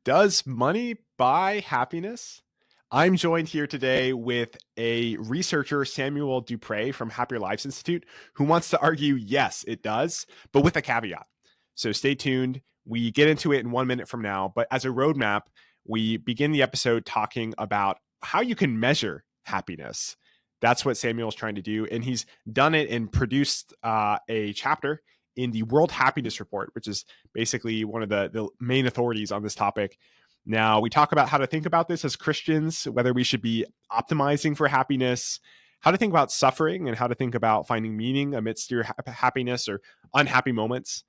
Does money buy happiness? I'm joined here today with a researcher, Samuel Dupret from Happier Lives Institute, who wants to argue yes, it does, but with a caveat. So stay tuned. We get into it in 1 minute from now. But as a roadmap, we begin the episode talking about how you can measure happiness. That's what Samuel's trying to do. And he's done it and produced a chapter in the World Happiness Report, which is basically one of the main authorities on this topic. Now, we talk about how to think about this as Christians, whether we should be optimizing for happiness, how to think about suffering, and how to think about finding meaning amidst your happiness or unhappy moments.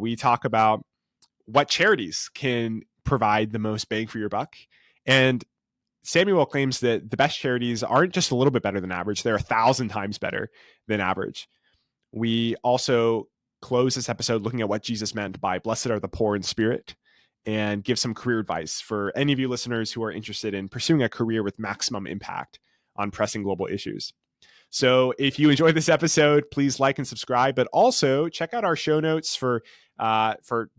We talk about what charities can provide the most bang for your buck. And Samuel claims that the best charities aren't just a little bit better than average, they're 1,000 times better than average. We also close this episode looking at what Jesus meant by blessed are the poor in spirit, and give some career advice for any of you listeners who are interested in pursuing a career with maximum impact on pressing global issues. So if you enjoyed this episode, please like and subscribe, but also check out our show notes for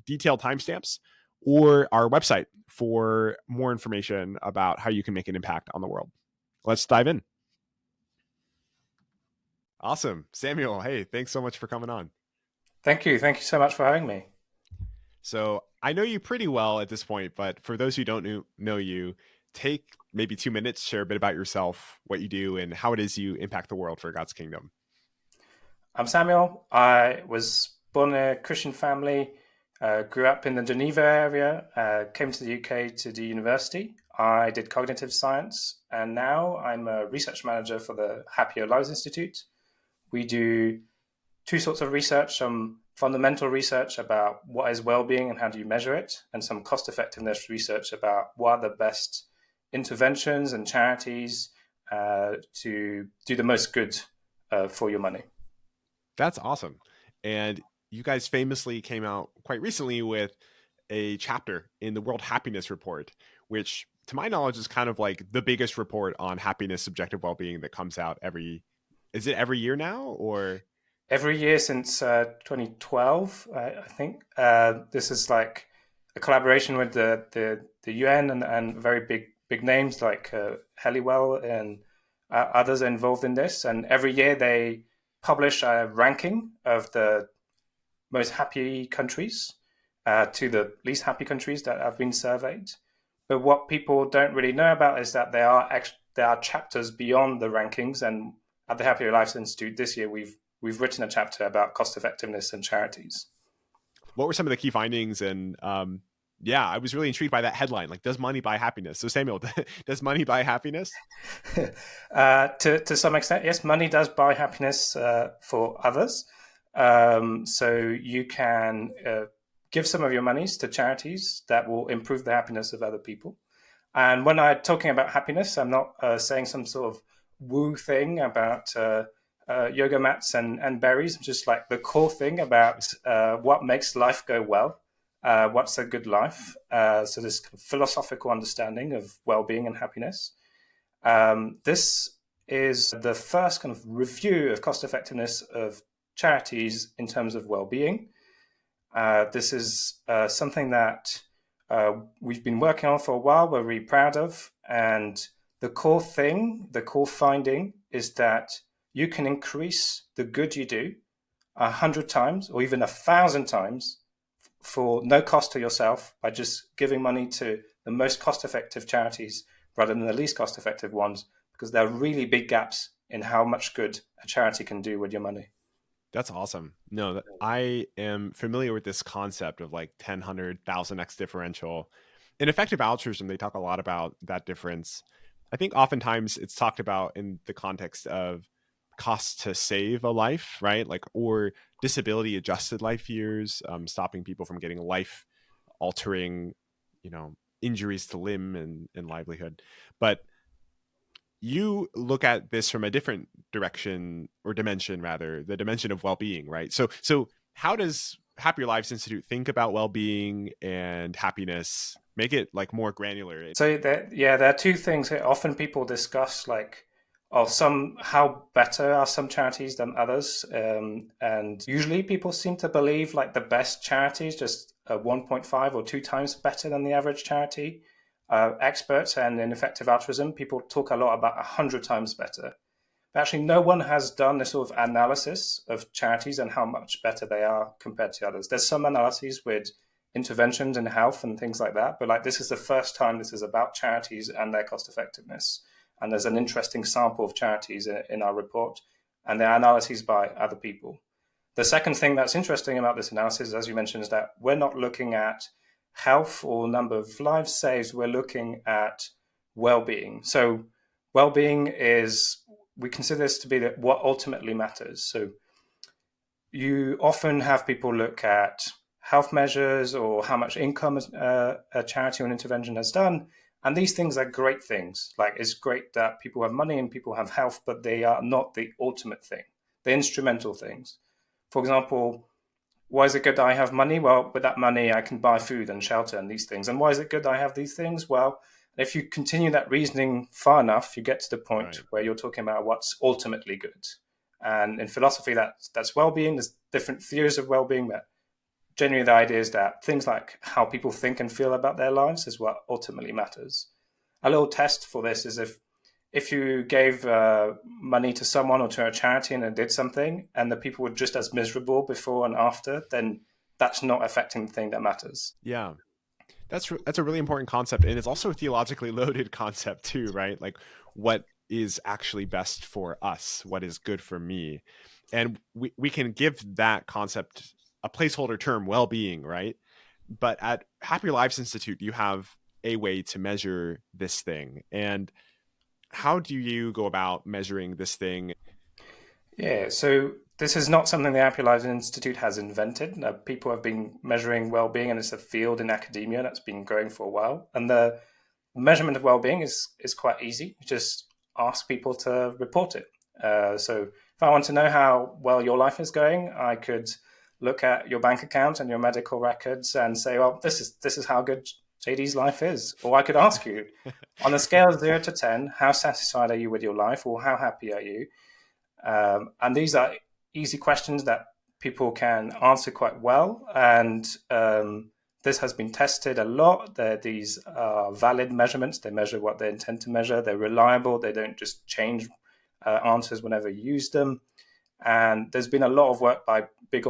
detailed timestamps or our website for more information about how you can make an impact on the world. Let's dive in. Awesome. Samuel, hey, thanks so much for coming on. Thank you. Thank you so much for having me. So I know you pretty well at this point, but for those who don't know you, take maybe 2 minutes, share a bit about yourself, what you do, and how it is you impact the world for God's kingdom. I'm Samuel. I was born in a Christian family, grew up in the Geneva area, came to the UK to do university. I did cognitive science, and now I'm a research manager for the Happier Lives Institute. We do two sorts of research, some fundamental research about what is well-being and how do you measure it, and some cost-effectiveness research about what are the best interventions and charities to do the most good for your money. That's awesome. And you guys famously came out quite recently with a chapter in the World Happiness Report, which to my knowledge is kind of like the biggest report on happiness, subjective well-being that comes out is it every year now, or? Every year since 2012, I think. This is like a collaboration with the UN and very big names like Halliwell and others involved in this. And every year they publish a ranking of the most happy countries to the least happy countries that have been surveyed. But what people don't really know about is that there are chapters beyond the rankings. And at the Happier Lives Institute this year, we've written a chapter about cost effectiveness and charities. What were some of the key findings? And I was really intrigued by that headline, like, does money buy happiness? So Samuel, does money buy happiness? To some extent, yes, money does buy happiness for others. So you can give some of your monies to charities that will improve the happiness of other people. And when I'm talking about happiness, I'm not saying some sort of woo thing about yoga mats and berries, just like the core thing about what makes life go well, what's a good life. So this kind of philosophical understanding of well-being and happiness. This is the first kind of review of cost effectiveness of charities in terms of well-being. This is something that we've been working on for a while, we're really proud of. And the core finding is that you can increase the good you do 100 times or even 1,000 times for no cost to yourself by just giving money to the most cost-effective charities rather than the least cost-effective ones, because there are really big gaps in how much good a charity can do with your money. That's awesome. No, I am familiar with this concept of like 10, 100, 1,000x differential. In effective altruism, they talk a lot about that difference. I think oftentimes it's talked about in the context of costs to save a life, right? Like, or disability adjusted life years, stopping people from getting life altering, injuries to limb and livelihood. But you look at this from a different direction or dimension, rather, the dimension of well-being, right? So how does Happier Lives Institute think about well-being and happiness, make it like more granular? So there are two things that often people discuss, like, how better are some charities than others, and usually people seem to believe like the best charities just 1.5 or 2 times better than the average charity. Experts and in effective altruism, people talk a lot about 100 times better. But actually, no one has done this sort of analysis of charities and how much better they are compared to others. There's some analyses with interventions in health and things like that, but like this is the first time this is about charities and their cost effectiveness. And there's an interesting sample of charities in our report, and their analyses by other people. The second thing that's interesting about this analysis, as you mentioned, is that we're not looking at health or number of lives saved, we're looking at well-being. So well-being is, we consider this to be what ultimately matters. So you often have people look at health measures or how much income a charity or an intervention has done. And these things are great things. Like, it's great that people have money and people have health, but they are not the ultimate thing. They're instrumental things. For example, why is it good that I have money? Well, with that money, I can buy food and shelter and these things. And why is it good that I have these things? Well, if you continue that reasoning far enough, you get to the point where you're talking about what's ultimately good. And in philosophy, that's well-being. There's different theories of well-being, but generally the idea is that things like how people think and feel about their lives is what ultimately matters. A little test for this is if you gave money to someone or to a charity and they did something and the people were just as miserable before and after, then that's not affecting the thing that matters. Yeah. That's a really important concept. And it's also a theologically loaded concept too, right? Like, what is actually best for us? What is good for me? And we can give that concept a placeholder term, well-being, right? But at Happier Lives Institute, you have a way to measure this thing. And how do you go about measuring this thing? Yeah, so this is not something the Happy Lives Institute has invented. People have been measuring well-being, and it's a field in academia that's been growing for a while. And the measurement of well-being is quite easy. You just ask people to report it. So if I want to know how well your life is going, I could look at your bank account and your medical records and say, well, this is how good JD's life is. Or I could ask you, on a scale of 0 to 10, how satisfied are you with your life, or how happy are you? And these are easy questions that people can answer quite well. And this has been tested a lot. These are valid measurements. They measure what they intend to measure. They're reliable. They don't just change answers whenever you use them. And there's been a lot of work by big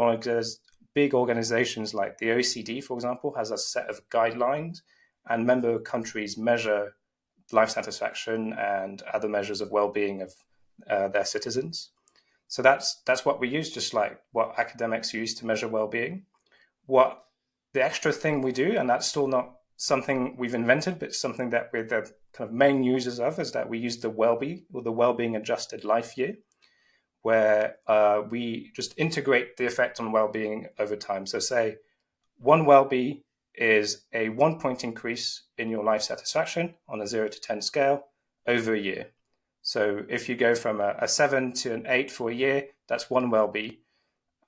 organizations like the OECD, for example, has a set of guidelines, and member countries measure life satisfaction and other measures of well-being of their citizens. So that's what we use, just like what academics use to measure well-being. What the extra thing we do, and that's still not something we've invented, but something that we're the kind of main users of, is that we use the Welby, or the Wellbeing Adjusted Life Year, where we just integrate the effect on well-being over time. So say one Welby is a 1 point increase in your life satisfaction on a 0 to 10 scale over a year. So if you go from a 7 to an 8 for a year, that's one Welby.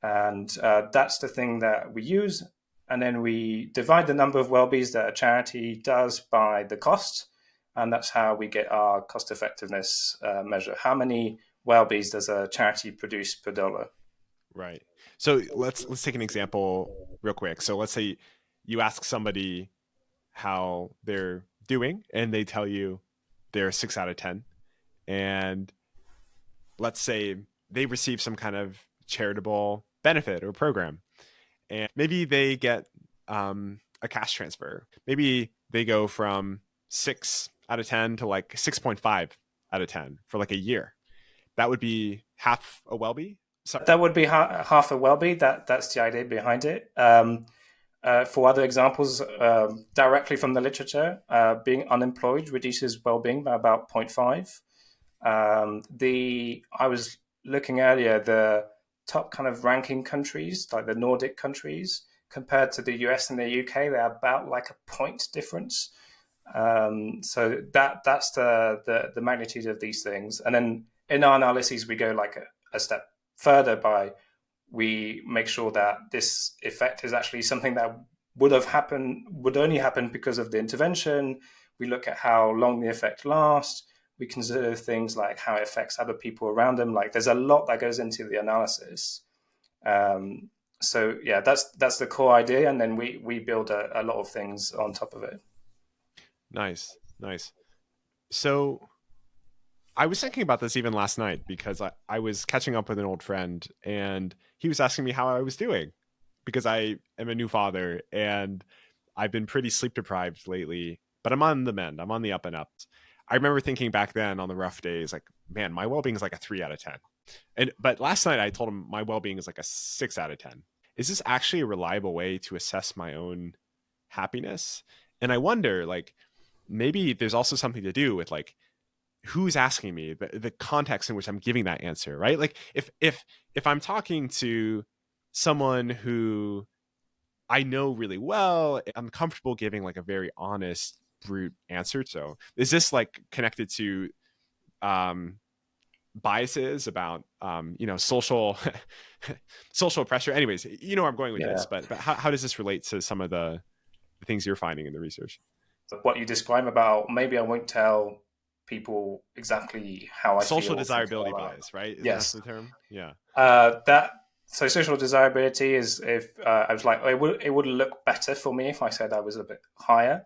And that's the thing that we use. And then we divide the number of Welbys that a charity does by the cost. And that's how we get our cost effectiveness measure. How many Welbys does a charity produce per dollar? Right. So let's take an example real quick. So let's say you ask somebody how they're doing, and they tell you they're 6 out of 10. And let's say they receive some kind of charitable benefit or program, and maybe they get a cash transfer. Maybe they go from 6 out of 10 to like 6.5 out of 10 for like a year. That would be half a Welby. Sorry. That would be half a Welby. That's the idea behind it. For other examples, directly from the literature, being unemployed reduces well-being by about 0.5. I was looking earlier, the top kind of ranking countries, like the Nordic countries, compared to the US and the UK, they're about like a point difference. So that's the magnitude of these things. And then in our analyses, we go like a step further by, we make sure that this effect is actually something that would only happen because of the intervention. We look at how long the effect lasts. We consider things like how it affects other people around them. Like, there's a lot that goes into the analysis. So yeah, that's the core idea, and then we build a lot of things on top of it. Nice, nice. So I was thinking about this even last night because I was catching up with an old friend and he was asking me how I was doing because I am a new father and I've been pretty sleep deprived lately, but I'm on the mend. I'm on the up and up. I remember thinking back then on the rough days, like, man, my well being is like a 3 out of 10. But last night I told him my well being is like a 6 out of 10. Is this actually a reliable way to assess my own happiness? And I wonder, like, maybe there's also something to do with like who's asking me, the context in which I'm giving that answer, right? Like if I'm talking to someone who I know really well, I'm comfortable giving like a very honest, brute answer. So is this like connected to um biases about social social pressure? Anyways, you know where I'm going with Yeah. this, but how does this relate to some of the things you're finding in the research? What you describe about maybe I won't tell people exactly how I Social feel, something desirability like that. bias, right? Isn't that Yes. the term? Yeah. That so social desirability is if I was like it would look better for me if I said I was a bit higher.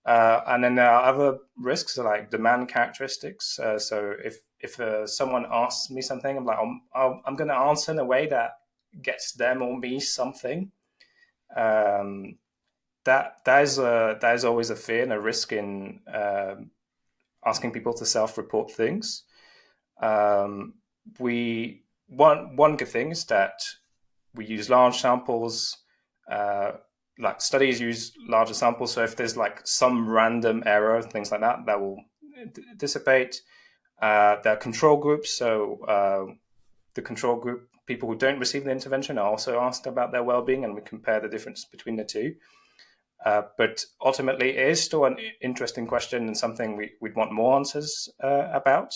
And then there are other risks like demand characteristics. So if someone asks me something, I'm like I'm going to answer in a way that gets them or me something. Um, that is always a fear and a risk in asking people to self-report things. Um, we one good thing is that we use large samples. Uh, like studies use larger samples, so if there's like some random error, things like that, that will dissipate. There are control groups, so the control group people who don't receive the intervention are also asked about their well-being, and we compare the difference between the two. But ultimately, it is still an interesting question and something we'd want more answers about.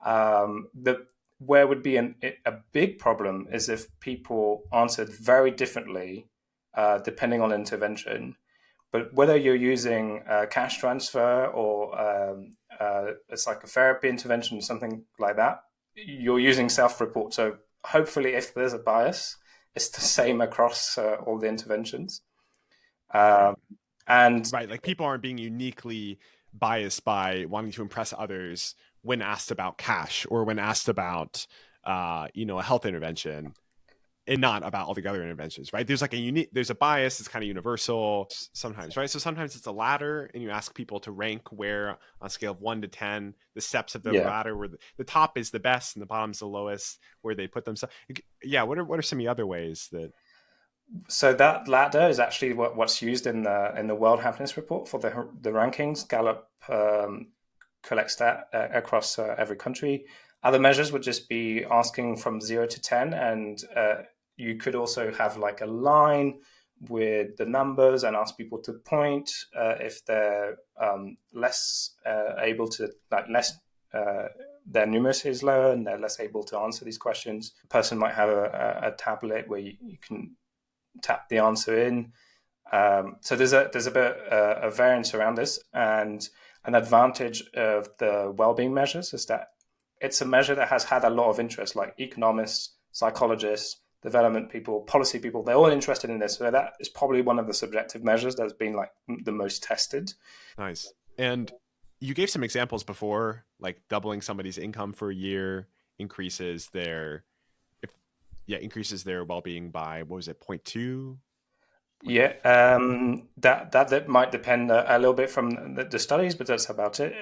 The where would be a big problem is if people answered very differently depending on intervention. But whether you're using cash transfer or a psychotherapy intervention, something like that, you're using self-report. So hopefully, if there's a bias, it's the same across all the interventions. Um, and Right, like people aren't being uniquely biased by wanting to impress others when asked about cash or when asked about a health intervention, and not about all the other interventions, right? There's like there's a bias that's kind of universal sometimes, right? So sometimes it's a ladder and you ask people to rank where on a scale of 1 to 10 the steps of the yeah, ladder, where the top is the best and the bottom's the lowest, where they put themselves. Yeah, what are some of the other ways that? so that ladder is actually what's used in the World Happiness Report for the rankings. Gallup collects that across every country. Other measures would just be asking from 0 to 10, and you could also have like a line with the numbers and ask people to point if they're less able to like less. Their numeracy is lower and they're less able to answer these questions. A person might have a tablet where you can tap the answer in. So there's a bit of variance around this, and an advantage of the well-being measures is that it's a measure that has had a lot of interest, like economists, psychologists, development people, policy people. They're all interested in this. So that is probably one of the subjective measures that's been like the most tested. Nice. And you gave some examples before, like doubling somebody's income for a year increases their if increases their well-being by, what was it, point 0.2, point. Yeah, that might depend a little bit from the studies, but that's about it.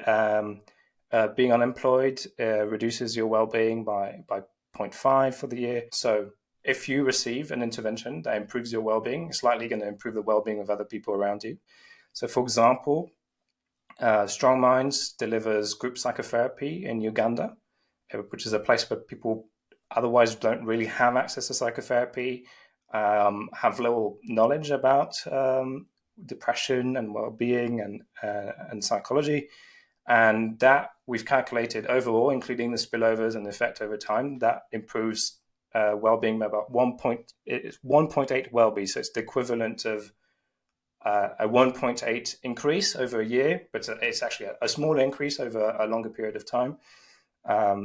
Being unemployed reduces your well-being by zero point 0.5 for the year. So if you receive an intervention that improves your well-being, it's likely going to improve the well-being of other people around you. So, for example, Strong Minds delivers group psychotherapy in Uganda, which is a place where people otherwise don't really have access to psychotherapy, have little knowledge about depression and well-being and psychology, and that we've calculated overall, including the spillovers and the effect over time, that improves well-being by about 1.8 Welby. So it's the equivalent of a 1.8 increase over a year, but it's actually a smaller increase over a longer period of time.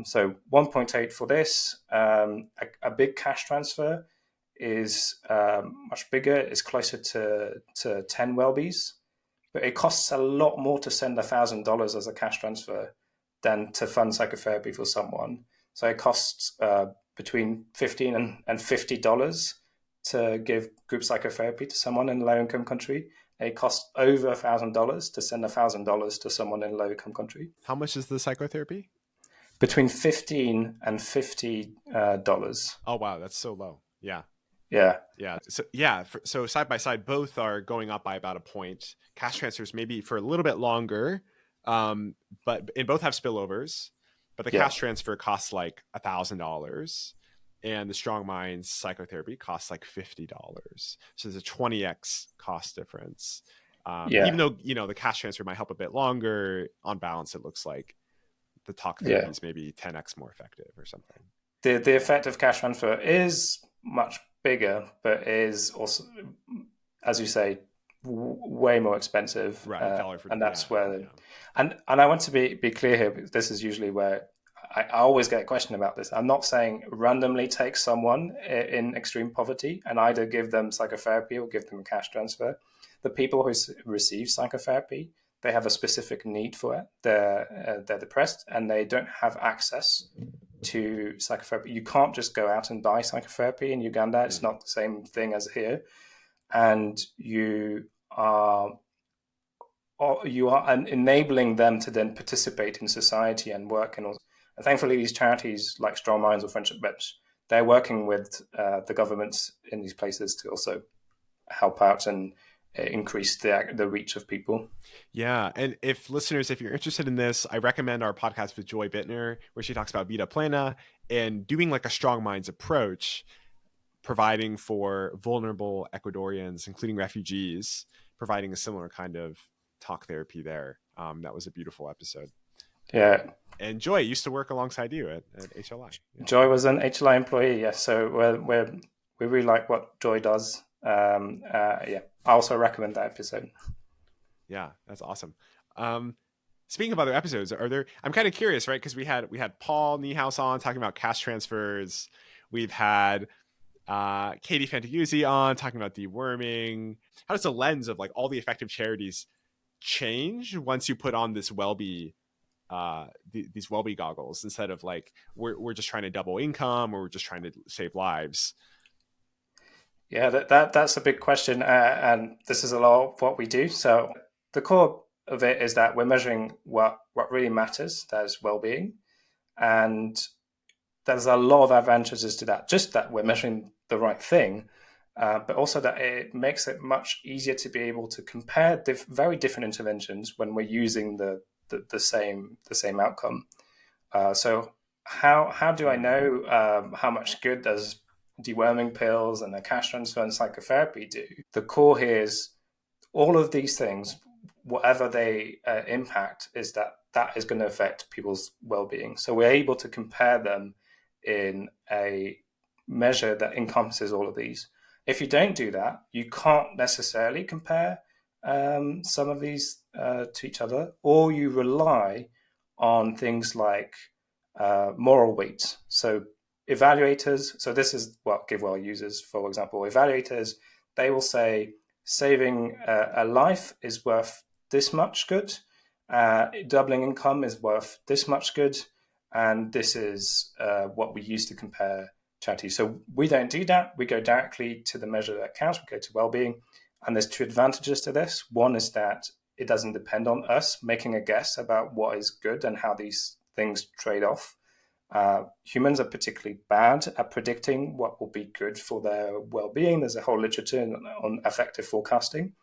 So 1.8 for this, a big cash transfer is much bigger. It's closer to 10 Welbys, but it costs a lot more to send $1,000 as a cash transfer than to fund psychotherapy for someone. So it costs between $15 and $50 to give group psychotherapy to someone in a low-income country. It costs over $1,000 to send $1,000 to someone in a low-income country. How much is the psychotherapy? Between $15 and $50. Oh, wow. That's so low. Yeah. Yeah. Yeah. So yeah. So side by side, both are going up by about a point. Cash transfers maybe for a little bit longer, but and both have spillovers. But the cash transfer costs like $1,000, and the Strong Minds psychotherapy costs like $50. So there's a 20x cost difference. Even though the cash transfer might help a bit longer, on balance, it looks like the talk therapy is maybe 10x more effective or something. The effect of cash transfer is much bigger, but is also, as you say, way more expensive. Right, and that's where, and I want to be clear here, because this is usually where I always get a question about this. I'm not saying randomly take someone in extreme poverty and either give them psychotherapy or give them a cash transfer. The people who receive psychotherapy, they have a specific need for it. They're depressed and they don't have access to psychotherapy. You can't just go out and buy psychotherapy in Uganda. It's not the same thing as here. And you are enabling them to then participate in society and work. And thankfully, these charities like Strong Minds or Friendship Bench, they're working with the governments in these places to also help out and increase the reach of people. Yeah. And if you're interested in this, I recommend our podcast with Joy Bittner, where she talks about Vida Plena and doing like a Strong Minds approach, providing for vulnerable Ecuadorians, including refugees, providing a similar kind of talk therapy there. That was a beautiful episode. Yeah. And Joy used to work alongside you at HLI. Yeah. Joy was an HLI employee, yes. So we really like what Joy does. I also recommend that episode. Yeah, that's awesome. Speaking of other episodes, I'm kind of curious, right? Because we had Paul Niehaus on talking about cash transfers. We've had Katie Fantaguzzi on talking about deworming. How does the lens of like all the effective charities change once you put on this Welby, these Welby goggles, instead of like we're just trying to double income or we're just trying to save lives? Yeah, that's a big question, and this is a lot of what we do. So the core of it is that we're measuring what really matters, that is well-being, and there's a lot of advantages to that. Just that we're measuring the right thing, but also that it makes it much easier to be able to compare very different interventions when we're using the same outcome. So how do I know how much good does deworming pills and a cash transfer and psychotherapy do? The core here is all of these things, whatever they impact, is that is going to affect people's well-being. So we're able to compare them in a measure that encompasses all of these. If you don't do that, you can't necessarily compare some of these to each other, or you rely on things like moral weight. So evaluators, so this is what GiveWell uses, for example. Evaluators, they will say saving a life is worth this much good, doubling income is worth this much good, and this is what we use to compare charities. So we don't do that. We go directly to the measure that counts. We go to well-being, and there's two advantages to this. One is that it doesn't depend on us making a guess about what is good and how these things trade off. Humans are particularly bad at predicting what will be good for their well-being. There's a whole literature on affective forecasting.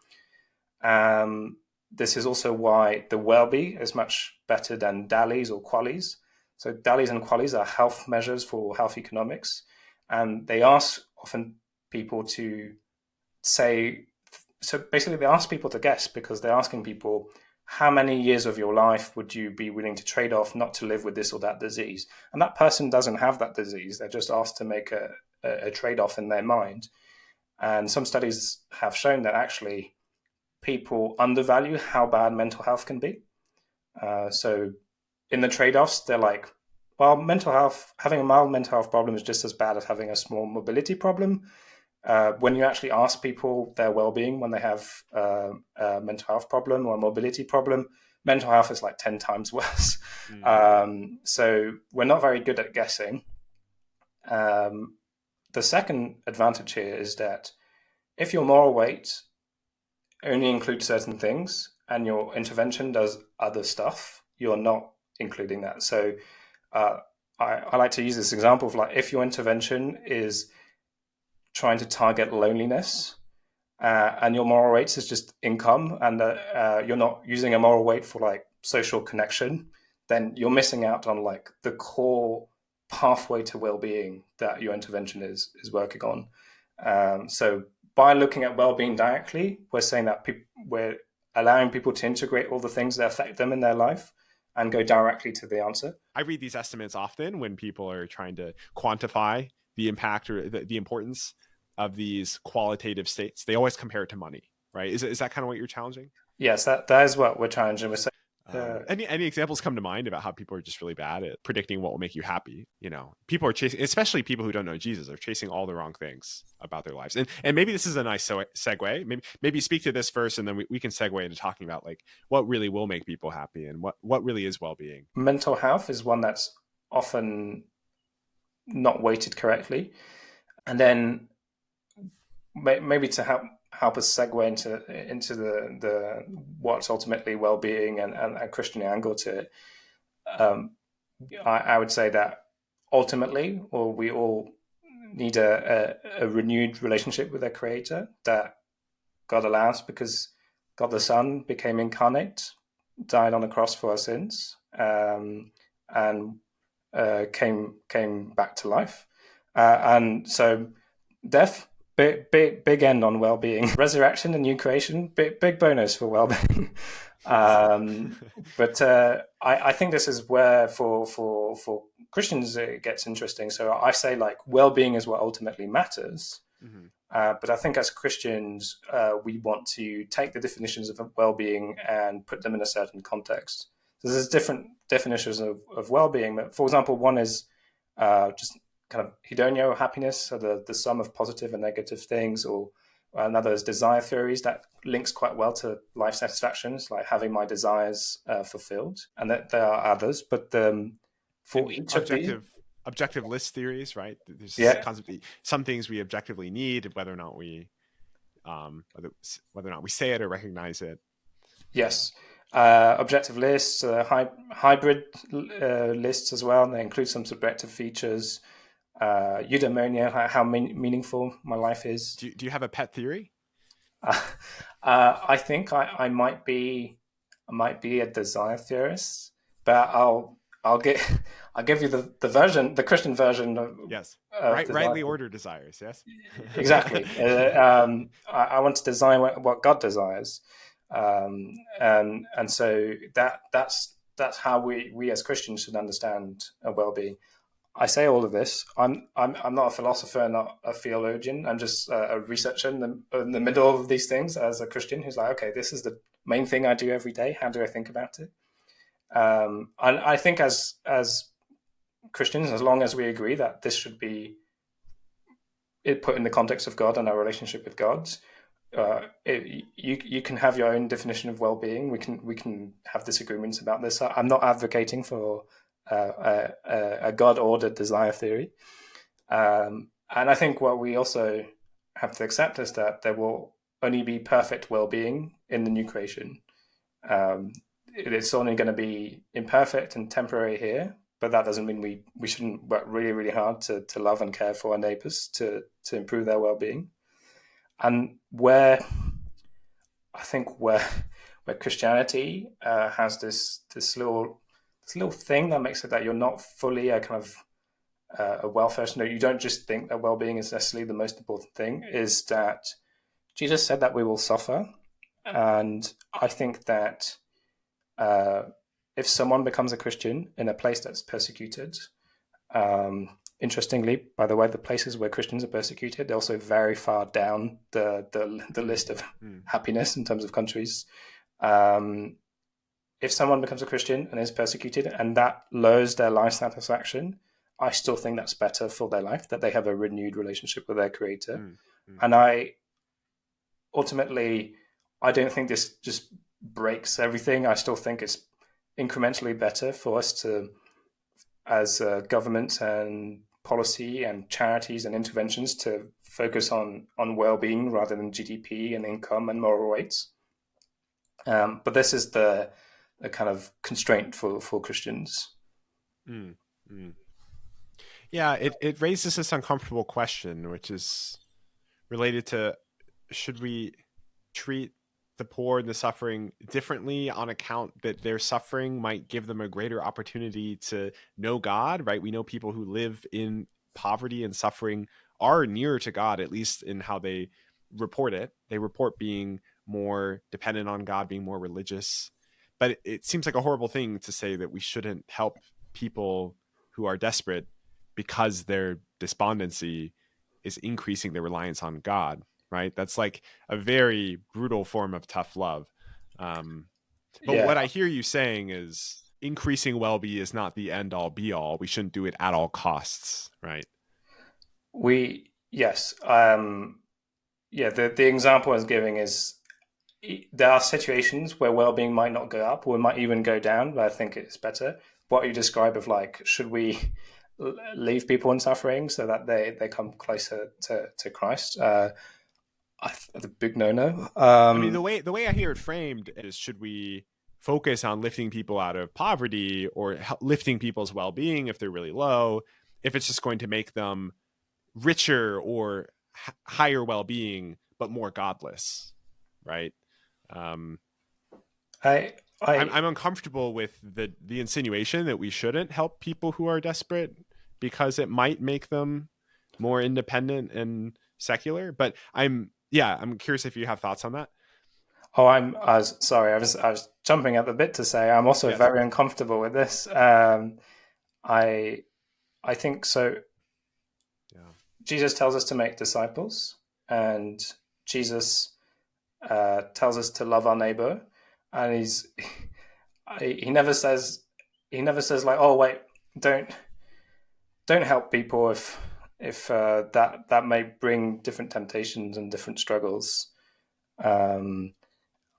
This is also why the Welby is much better than DALYs or QALYs. So DALYs and QALYs are health measures for health economics, and they ask often people to say, so basically they ask people to guess, because they're asking people, how many years of your life would you be willing to trade off not to live with this or that disease? And that person doesn't have that disease. They're just asked to make a trade-off in their mind. And some studies have shown that actually people undervalue how bad mental health can be. So in the trade-offs, they're like, well, mental health, having a mild mental health problem is just as bad as having a small mobility problem. when you actually ask people their well-being when they have a mental health problem or a mobility problem, mental health is like 10 times worse. So we're not very good at guessing. The second advantage here is that if your moral weight only includes certain things and your intervention does other stuff, you're not including that. So I like to use this example of like if your intervention is trying to target loneliness and your moral weights is just income and you're not using a moral weight for like social connection, then you're missing out on like the core pathway to well-being that your intervention is working on. So by looking at well-being directly, we're saying that we're allowing people to integrate all the things that affect them in their life and go directly to the answer. I read these estimates often when people are trying to quantify the impact or the importance of these qualitative states. They always compare it to money, right? Is that kind of what you're challenging? Yes, that is what we're challenging. We're saying, any examples come to mind about how people are just really bad at predicting what will make you happy? People are chasing, especially people who don't know Jesus, are chasing all the wrong things about their lives. And maybe this is a nice segue. Maybe speak to this first, and then we can segue into talking about like what really will make people happy and what really is well-being. Mental health is one that's often not weighted correctly, and then maybe to help us segue into the what's ultimately well-being and a Christian angle to it. I would say that ultimately, or we all need a renewed relationship with their Creator that God allows, because God the Son became incarnate, died on the cross for our sins, and came back to life, and so death. Big end on well-being. Resurrection and new creation, big bonus for well-being. But I think this is where for Christians it gets interesting. So I say like well-being is what ultimately matters. Mm-hmm. But I think as Christians, we want to take the definitions of well-being and put them in a certain context. So there's different definitions of well-being. But for example, one is just kind of hedonia or happiness, so the sum of positive and negative things, or another is desire theories that links quite well to life satisfactions, like having my desires fulfilled, and that there are others, but for each objective list theories, right? There's this concept that some things we objectively need, whether or not we say it or recognize it. Yes. Objective lists, hybrid lists as well, and they include some subjective features. Eudaimonia, how meaningful my life is. Do you have a pet theory? I think I might be a desire theorist, but I'll give you the Christian version of yes, rightly ordered desires. Yes, exactly. I want to design what God desires, and so that's how we as Christians should understand well-being. I say all of this. I'm not a philosopher, not a theologian. I'm just a researcher in the middle of these things as a Christian who's like, okay, this is the main thing I do every day. How do I think about it? And I think as Christians, as long as we agree that this should be put in the context of God and our relationship with God, you can have your own definition of well-being. We can have disagreements about this. I'm not advocating for a God-ordered desire theory. And I think what we also have to accept is that there will only be perfect well-being in the new creation. It's only going to be imperfect and temporary here, but that doesn't mean we shouldn't work really, really hard to love and care for our neighbors to improve their well-being. And where Christianity has this little thing that makes it that you're not fully a kind of a welfare. No, you don't just think that well-being is necessarily the most important thing, is that Jesus said that we will suffer. And I think that if someone becomes a Christian in a place that's persecuted, interestingly, by the way, the places where Christians are persecuted, they're also very far down the list of happiness in terms of countries. If someone becomes a Christian and is persecuted and that lowers their life satisfaction, I still think that's better for their life, that they have a renewed relationship with their Creator. Mm. And ultimately, I don't think this just breaks everything. I still think it's incrementally better for us to, as government and policy and charities and interventions, to focus on well-being rather than GDP and income and moral weights. But this is the kind of constraint for Christians. Mm. Mm. Yeah, it raises this uncomfortable question, which is related to, should we treat the poor and the suffering differently on account that their suffering might give them a greater opportunity to know God, right? We know people who live in poverty and suffering are nearer to God, at least in how they report it. They report being more dependent on God, being more religious. But it seems like a horrible thing to say that we shouldn't help people who are desperate because their despondency is increasing their reliance on God, right? That's like a very brutal form of tough love. But Yeah, what I hear you saying is increasing well-being is not the end all be all. We shouldn't do it at all costs, right? yes. Yeah, the example I was giving is there are situations where well-being might not go up or it might even go down, but I think it's better. What you describe of like, should we leave people in suffering so that they come closer to Christ? The big no-no. I mean, the way I hear it framed is, should we focus on lifting people out of poverty or lifting people's well-being if they're really low, if it's just going to make them richer or higher well-being but more godless, right? Um, I I'm, I I'm uncomfortable with the insinuation that we shouldn't help people who are desperate because it might make them more independent and secular. But I'm curious if you have thoughts on that. I was sorry. I was jumping at the bit to say I'm also Yes. very uncomfortable with this. I I think so. Yeah. Jesus tells us to make disciples, and Jesus tells us to love our neighbor, and he never says like, oh wait, don't don't help people if that may bring different temptations and different struggles. Um,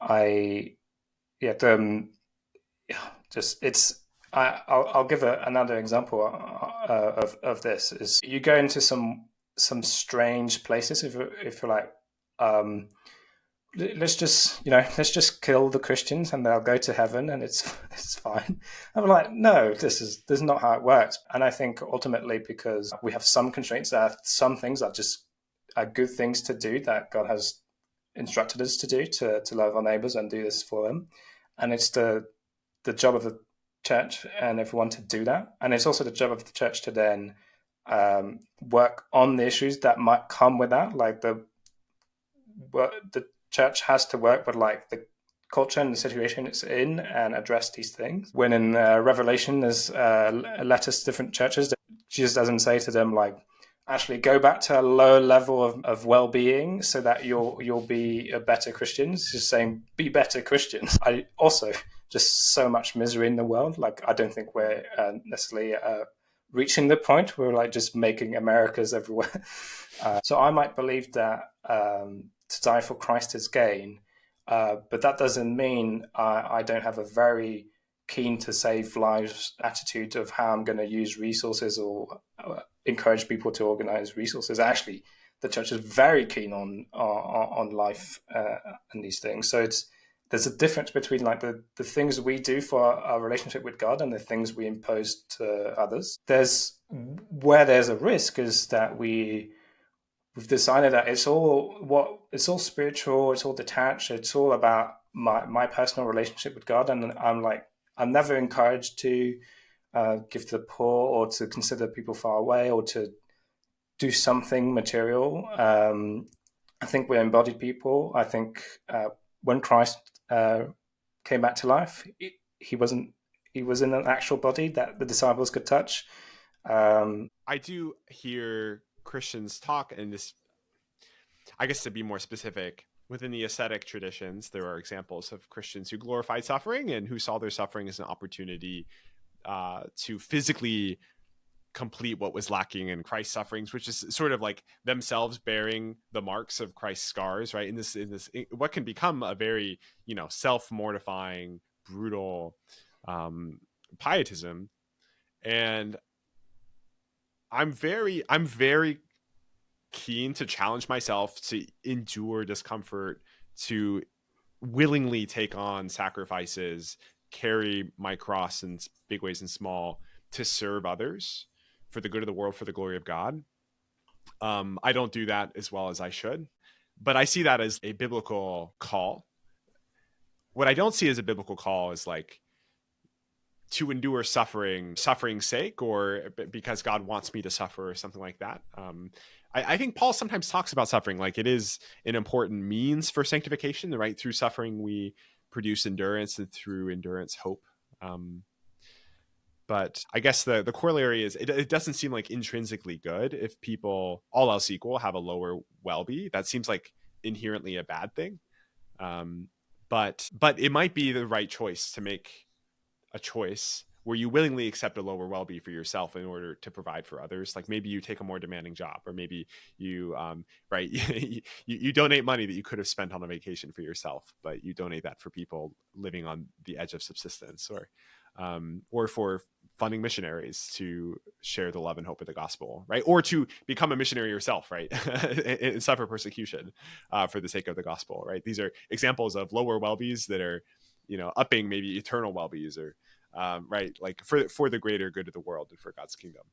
I yeah, yeah, just it's. I'll give another example of this. Is you go into some strange places if you're like, um, let's just kill the Christians and they'll go to heaven and it's fine. I'm like, no, this is not how it works. And I think ultimately because we have some constraints, there are some things that just are good things to do that God has instructed us to do to love our neighbors and do this for them. And it's the job of the church and everyone to do that. And it's also the job of the church to then work on the issues that might come with that, like the church has to work with like the culture and the situation it's in and address these things. When in Revelation, there's letters to different churches. Jesus doesn't say to them like, actually go back to a lower level of well-being so that you'll be a better Christians. Just saying be better Christians. I also just so much misery in the world. Like I don't think we're necessarily reaching the point where we're like just making Americas everywhere. So I might believe that to die for Christ is gain, but that doesn't mean I don't have a very keen to save lives attitude of how I'm going to use resources or encourage people to organize resources. Actually, the church is very keen on life and these things. So there's a difference between like the things we do for our relationship with God and the things we impose to others. Where there's a risk is that we've decided that it's all spiritual, it's all detached, it's all about my personal relationship with God, and I'm never encouraged to give to the poor or to consider people far away or to do something material. I think we're embodied people. I think when Christ came back to life, he wasn't. He was in an actual body that the disciples could touch. I do hear Christians talk, and this, I guess to be more specific, within the ascetic traditions, there are examples of Christians who glorified suffering and who saw their suffering as an opportunity to physically complete what was lacking in Christ's sufferings, which is sort of like themselves bearing the marks of Christ's scars, right? In this what can become a very, self-mortifying, brutal pietism. And I'm very keen to challenge myself to endure discomfort, to willingly take on sacrifices, carry my cross in big ways and small, to serve others for the good of the world, for the glory of God. I don't do that as well as I should, but I see that as a biblical call. What I don't see as a biblical call is like to endure suffering's sake, or because God wants me to suffer, or something like that. I think Paul sometimes talks about suffering like it is an important means for sanctification, right? Through suffering, we produce endurance, and through endurance, hope. But I guess the corollary is it doesn't seem like intrinsically good if people, all else equal, have a lower Welby. That seems like inherently a bad thing. But it might be the right choice to make a choice where you willingly accept a lower Welby for yourself in order to provide for others. Like maybe you take a more demanding job, or maybe you, right, you donate money that you could have spent on a vacation for yourself, but you donate that for people living on the edge of subsistence, or for funding missionaries to share the love and hope of the gospel, right? Or to become a missionary yourself, right? And suffer persecution for the sake of the gospel, right? These are examples of lower Welbys that are, upping maybe eternal Welbys, or right, like for the greater good of the world and for God's kingdom.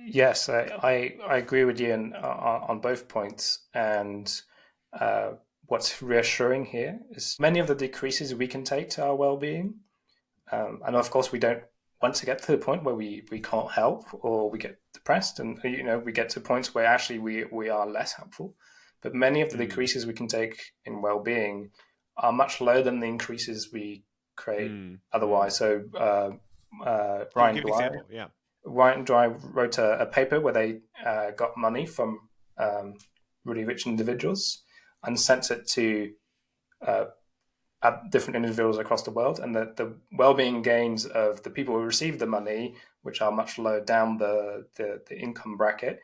Yes, I agree with you on both points. And what's reassuring here is many of the decreases we can take to our well-being. And of course, we don't want to get to the point where we can't help, or we get depressed, and we get to points where actually we are less helpful. But many of the decreases we can take in well-being are much lower than the increases we create otherwise. So Ryan Dry wrote a paper where they got money from really rich individuals and sent it to different individuals across the world, and the well-being gains of the people who received the money, which are much lower down the income bracket,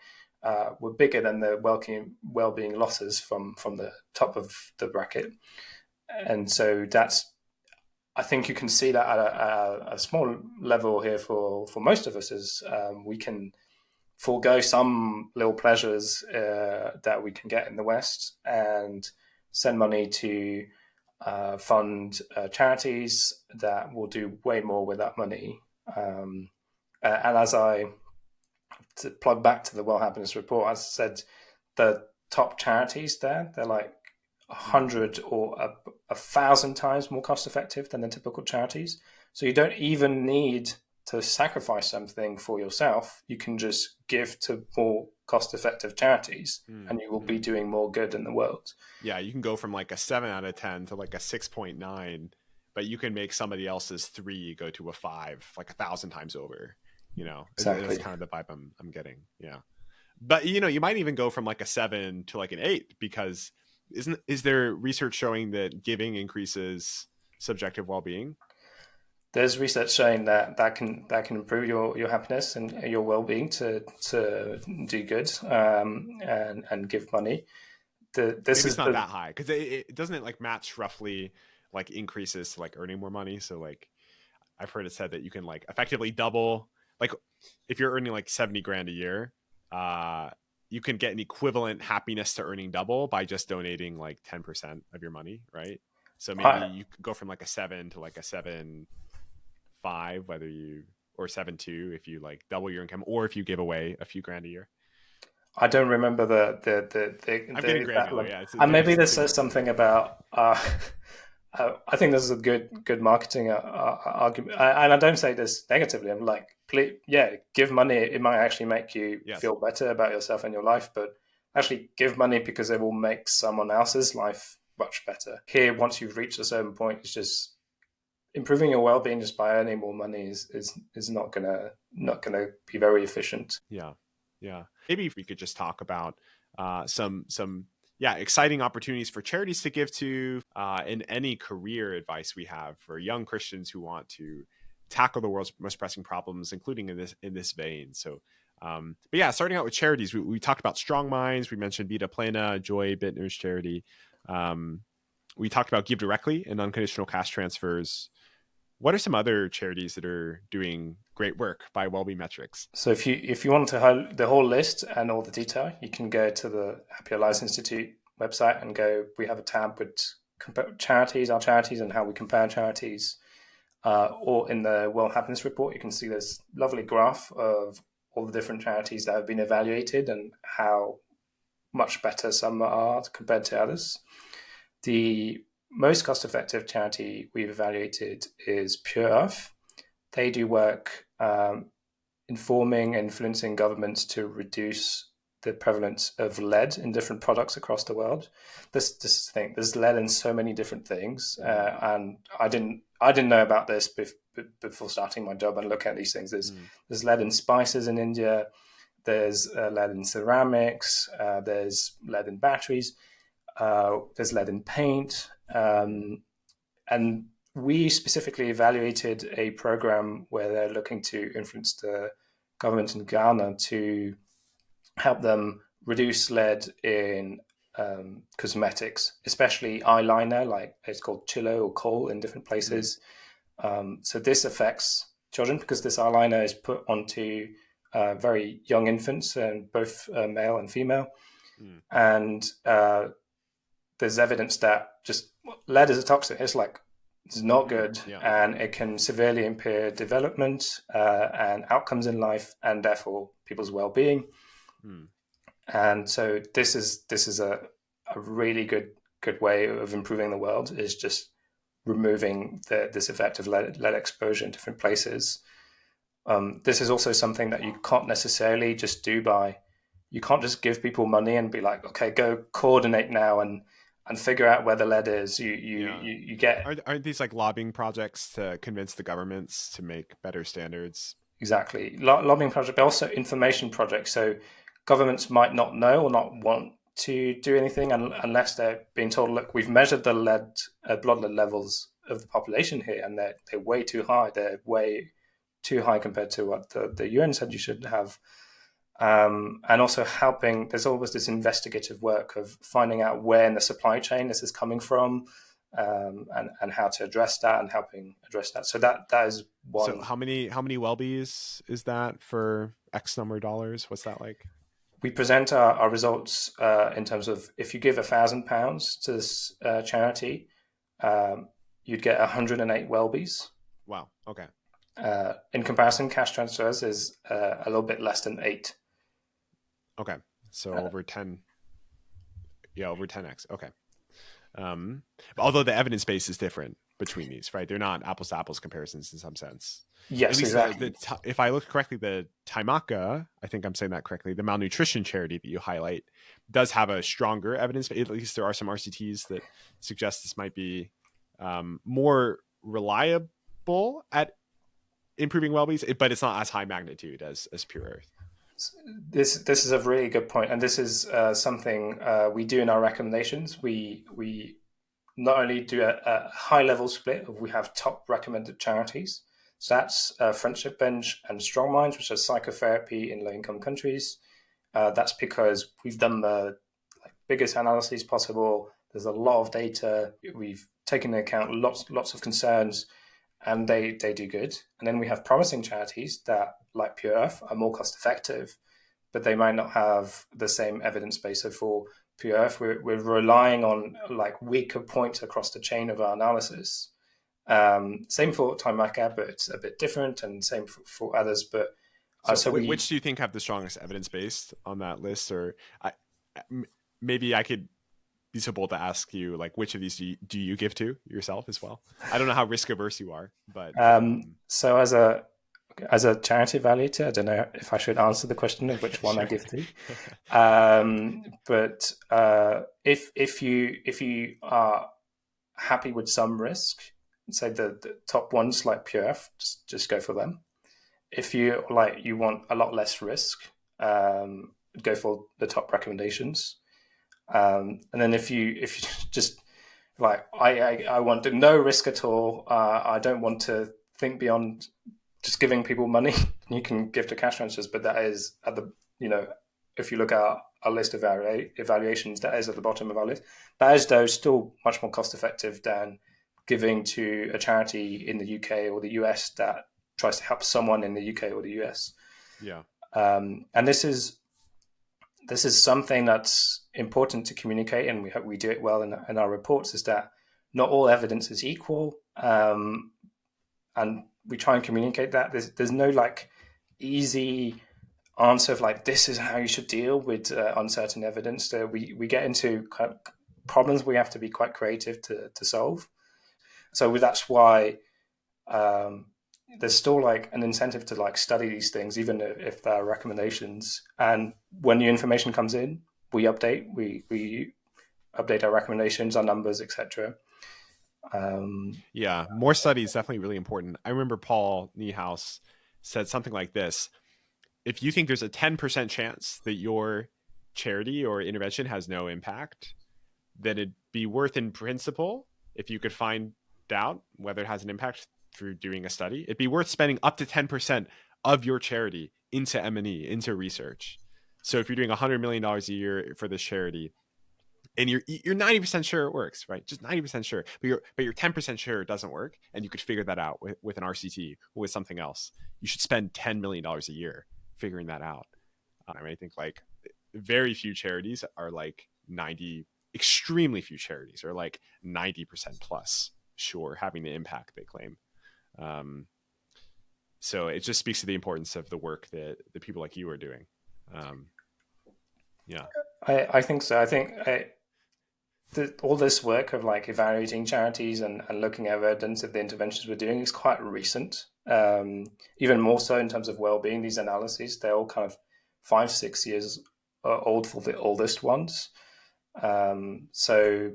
were bigger than the well-being losses from the top of the bracket. And so I think you can see that at a small level here for most of us, is we can forego some little pleasures that we can get in the West and send money to fund charities that will do way more with that money. And as to plug back to the World Happiness Report, as I said, the top charities they're like 100 or 1,000 times more cost effective than the typical charities. So you don't even need to sacrifice something for yourself. You can just give to more cost-effective charities, and you will be doing more good in the world. Yeah, you can go from like a 7 out of 10 to like a 6.9, but you can make somebody else's 3 go to a 5 like 1,000 times over. Exactly. That's kind of the vibe I'm getting. Yeah, but you might even go from like a 7 to like an 8, because is there research showing that giving increases subjective well-being? There's research showing that can improve your happiness and your well-being to do good and give money. Maybe it's not that high, because it doesn't like match roughly like increases to like earning more money. So like I've heard it said that you can like effectively double, like if you're earning like 70 grand a year, you can get an equivalent happiness to earning double by just donating like 10% of your money, right? So maybe you could go from like a 7 to like a 7.5, or 7.2 if you like double your income, or if you give away a few grand a year. I don't remember the I'm getting granular, yeah. And maybe this says something about. I think this is a good marketing argument, and I don't say this negatively. I'm like, please, give money. It might actually make you feel better about yourself and your life, but actually give money because it will make someone else's life much better. Here, once you've reached a certain point, it's just improving your well-being just by earning more money is not gonna be very efficient. Yeah. Maybe if we could just talk about some exciting opportunities for charities to give to, and any career advice we have for young Christians who want to tackle the world's most pressing problems, including in this vein. So, but yeah, starting out with charities, we talked about Strong Minds. We mentioned Vita Plena, Joy Bittner's charity. We talked about Give Directly and unconditional cash transfers. What are some other charities that are doing great work by Welby metrics? So if you want to have the whole list and all the detail, you can go to the Happier Lives Institute website and go. We have a tab with charities, our charities, and how we compare charities. Or in the World Happiness Report, you can see this lovely graph of all the different charities that have been evaluated and how much better some are compared to others. The most cost-effective charity we've evaluated is Pure Earth. They do work informing and influencing governments to reduce the prevalence of lead in different products across the world. This thing, there's lead in so many different things, and I didn't know about this before starting my job and look at these things. There's lead in spices in India. There's lead in ceramics. There's lead in batteries. There's lead in paint. And we specifically evaluated a program where they're looking to influence the government in Ghana to help them reduce lead in cosmetics, especially eyeliner, like it's called chilo or kohl in different places. So this affects children because this eyeliner is put onto very young infants, both male and female. And there's evidence that just lead is a toxin. It's not good, and it can severely impair development and outcomes in life, and therefore people's well-being. And so this is a really good way of improving the world, is just removing this effect of lead exposure in different places. This is also something that you can't necessarily just do you can't just give people money and be like, okay, go coordinate now and figure out where the lead is. You get... Aren't these like lobbying projects to convince the governments to make better standards? Exactly. Lobbying projects, but also information projects. So governments might not know or not want to do anything unless they're being told, look, we've measured the blood lead levels of the population here, and they're way too high. They're way too high compared to what the UN said you should have. And also helping, there's always this investigative work of finding out where in the supply chain this is coming from, and how to address that, and helping address that. So that is one. So how many Welbys is that for X number of dollars? What's that like? We present our results in terms of, if you give £1,000 to this charity, you'd get 108 Welbys. Wow. Okay. In comparison, cash transfers is a little bit less than 8. Okay. So over 10. Yeah, over 10x. Okay. Although the evidence base is different between these, right? They're not apples to apples comparisons in some sense. Yes, exactly. If I look correctly, the Taimaka, I think I'm saying that correctly, the malnutrition charity that you highlight does have a stronger evidence. At least there are some RCTs that suggest this might be more reliable at improving well-being, but it's not as high magnitude as Pure Earth. This is a really good point, and this is something we do in our recommendations. We not only do a high level split of, we have top recommended charities. So that's Friendship Bench and Strong Minds, which are psychotherapy in low income countries. That's because we've done the biggest analyses possible. There's a lot of data. We've taken into account lots of concerns, and they do good. And then we have promising charities that, like Pure Earth, are more cost effective, but they might not have the same evidence base. So for Pure Earth, we're relying on weaker points across the chain of our analysis. Same for Taimaka, but it's a bit different, and same for others. But which do you think have the strongest evidence base on that list? Or maybe I could be so bold to ask you, which of these do you give to yourself as well? I don't know how risk averse you are, but so as a charity evaluator, I don't know if I should answer the question of which one I give to. But if you are happy with some risk, say the top ones like Pure Earth, just go for them. If you want a lot less risk, go for the top recommendations. And then if you just I want no risk at all, I don't want to think beyond just giving people money. You can give to cash transfers, but that is at the, if you look at our list of evaluations, that is at the bottom of our list. That is, though, still much more cost effective than giving to a charity in the UK or the US that tries to help someone in the UK or the US. Yeah. And this is something that's important to communicate, and we hope we do it well in our reports, is that not all evidence is equal. And we try and communicate that. There's no like easy answer of like, this is how you should deal with uncertain evidence. So we get into kind of problems we have to be quite creative to solve. So that's why there's still like an incentive to like study these things, even if there are recommendations. And when new information comes in, we update. We update our recommendations, our numbers, etc. Yeah, more study is definitely really important. I remember Paul Niehaus said something like this: if you think there's a 10% chance that your charity or intervention has no impact, then it'd be worth, in principle, if you could find out whether it has an impact through doing a study, it'd be worth spending up to 10% of your charity into M&E, into research. So if you're doing $100 million a year for this charity, and you're 90% sure it works, right? Just 90% sure, but you're 10% sure it doesn't work, and you could figure that out with an RCT or with something else. You should spend $10 million a year figuring that out. I think like very few charities are like 90, extremely few charities are like 90% plus sure having the impact they claim. So it just speaks to the importance of the work that the people like you are doing. Yeah, I think so. I think all this work of like evaluating charities and looking at evidence of the interventions we're doing is quite recent. Even more so in terms of well-being, these analyses, they're all kind of 5-6 years old for the oldest ones. So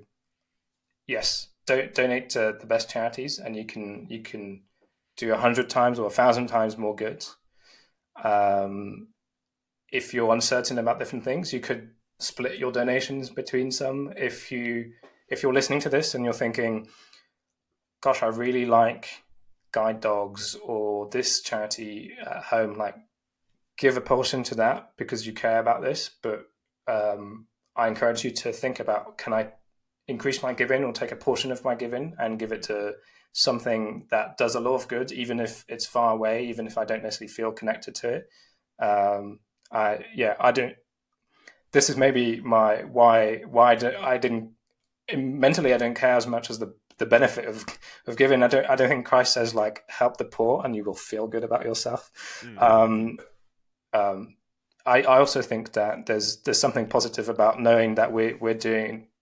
yes, donate to the best charities, and you can do 100 times or 1,000 times more good. If you're uncertain about different things, you could split your donations between some. If you're listening to this and you're thinking, gosh, I really like guide dogs or this charity at home, like, give a portion to that because you care about this. But I encourage you to think about, can I increase my giving or take a portion of my giving and give it to something that does a lot of good, even if it's far away, even if I don't necessarily feel connected to it. I don't. This is maybe my why I didn't mentally. I don't care as much as the benefit of giving. I don't think Christ says like, help the poor and you will feel good about yourself. I also think that there's something positive about knowing that we're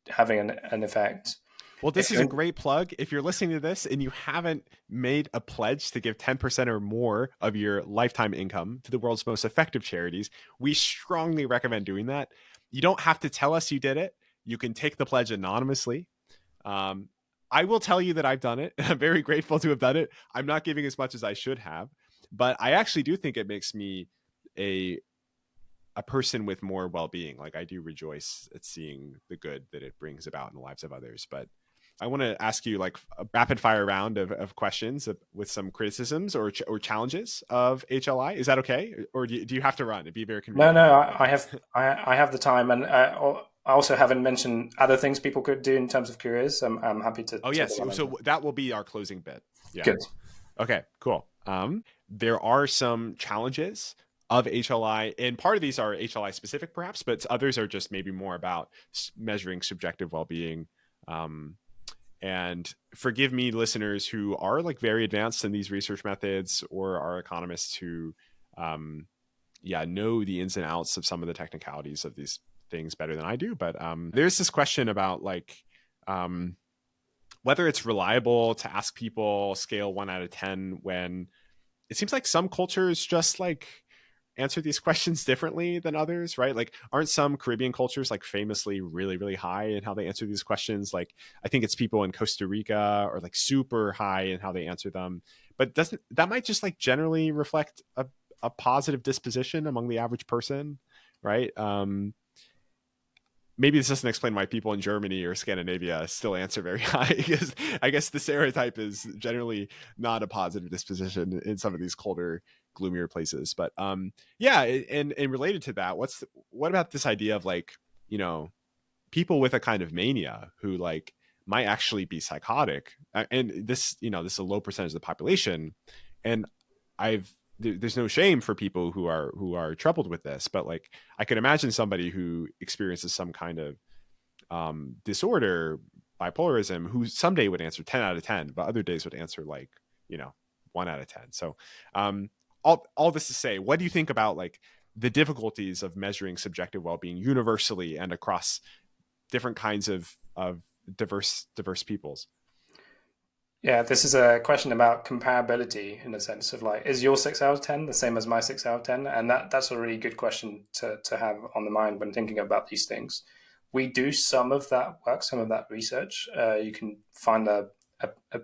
having an effect. Well, this is a great plug. If you're listening to this and you haven't made a pledge to give 10% or more of your lifetime income to the world's most effective charities, we strongly recommend doing that. You don't have to tell us you did it. You can take the pledge anonymously. I will tell you that I've done it. I'm very grateful to have done it. I'm not giving as much as I should have, but I actually do think it makes me a person with more well-being. Like, I do rejoice at seeing the good that it brings about in the lives of others. But I want to ask you like a rapid fire round of questions with some criticisms or challenges of HLI. Is that okay? Or do you have to run? It'd be very convenient. No, I have the time, and I also haven't mentioned other things people could do in terms of careers. I'm happy to. Oh yes, so that will be our closing bit. Yeah. Good. Okay, cool. There are some challenges of HLI, and part of these are HLI specific perhaps, but others are just maybe more about measuring subjective well-being. And forgive me, listeners who are like very advanced in these research methods or are economists who know the ins and outs of some of the technicalities of these things better than I do. But there's this question about like whether it's reliable to ask people scale 1 out of 10 when it seems like some cultures just like answer these questions differently than others, right? Like, aren't some Caribbean cultures like famously really, really high in how they answer these questions? Like, I think it's people in Costa Rica are like super high in how they answer them, but that might just like generally reflect a positive disposition among the average person, right? maybe this doesn't explain why people in Germany or Scandinavia still answer very high, because I guess the stereotype is generally not a positive disposition in some of these colder, gloomier places. But yeah, and related to that, what about this idea of like, you know, people with a kind of mania who like might actually be psychotic, and this, you know, this is a low percentage of the population, and there's no shame for people who are troubled with this, but like I could imagine somebody who experiences some kind of disorder, bipolarism, who someday would answer 10 out of 10, but other days would answer like, you know, 1 out of 10. So all this to say, what do you think about like the difficulties of measuring subjective well-being universally and across different kinds of diverse peoples? Yeah, this is a question about comparability in a sense of like, is your 6 out of 10 the same as my 6 out of 10? And that's a really good question to have on the mind when thinking about these things. We do some of that work, some of that research. You can find a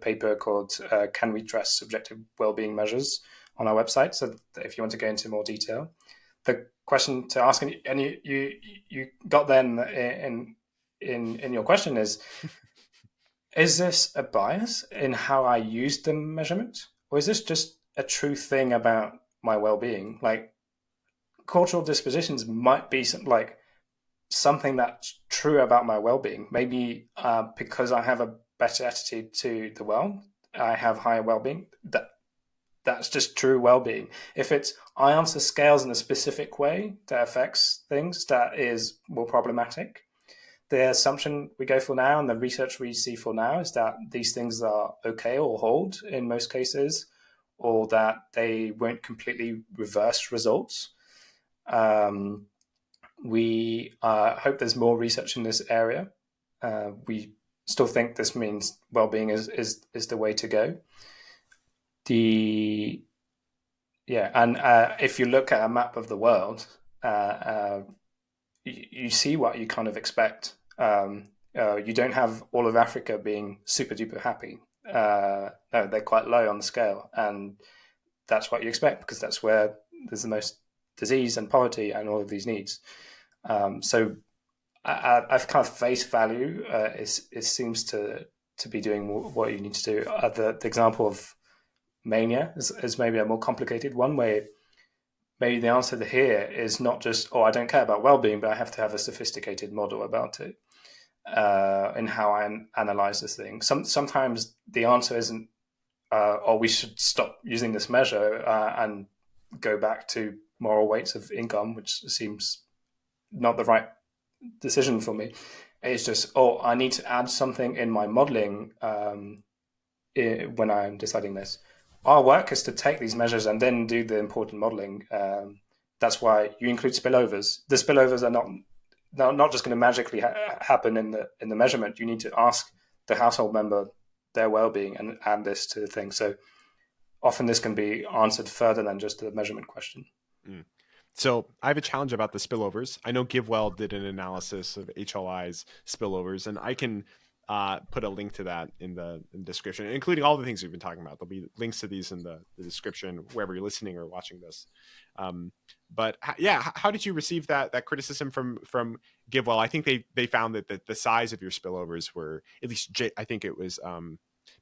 paper called "Can We Trust Subjective Wellbeing Measures" on our website. So if you want to go into more detail, the question to ask, and you got then in your question is this a bias in how I use the measurement? Or is this just a true thing about my well-being? Like cultural dispositions might be something that's true about my well-being. Maybe because I have a better attitude to the world, I have higher well-being. That's just true well-being. If it's I answer scales in a specific way that affects things, that is more problematic. The assumption we go for now and the research we see for now is that these things are okay or hold in most cases, or that they won't completely reverse results. We hope there's more research in this area. We still think this means well-being is the way to go. And if you look at a map of the world, you see what you kind of expect. You don't have all of Africa being super duper happy. No, they're quite low on the scale, and that's what you expect because that's where there's the most disease and poverty and all of these needs. So I've kind of face value. It seems to be doing what you need to do. The example of mania is maybe a more complicated one, where maybe the answer here is not just, I don't care about well-being, but I have to have a sophisticated model about it in how I analyze this thing. Sometimes the answer isn't, we should stop using this measure and go back to moral weights of income, which seems not the right decision for me. It's just, I need to add something in my modeling when I'm deciding this. Our work is to take these measures and then do the important modeling. That's why you include spillovers. The spillovers are not just going to magically happen in the measurement. You need to ask the household member their well-being and add this to the thing. So often this can be answered further than just the measurement question. Mm. So I have a challenge about the spillovers. I know GiveWell did an analysis of HLI's spillovers, and I can put a link to that in the description, including all the things we've been talking about. There'll be links to these in the description wherever you're listening or watching this. But how did you receive that criticism from GiveWell? I think they found that the size of your spillovers were, at least I think it was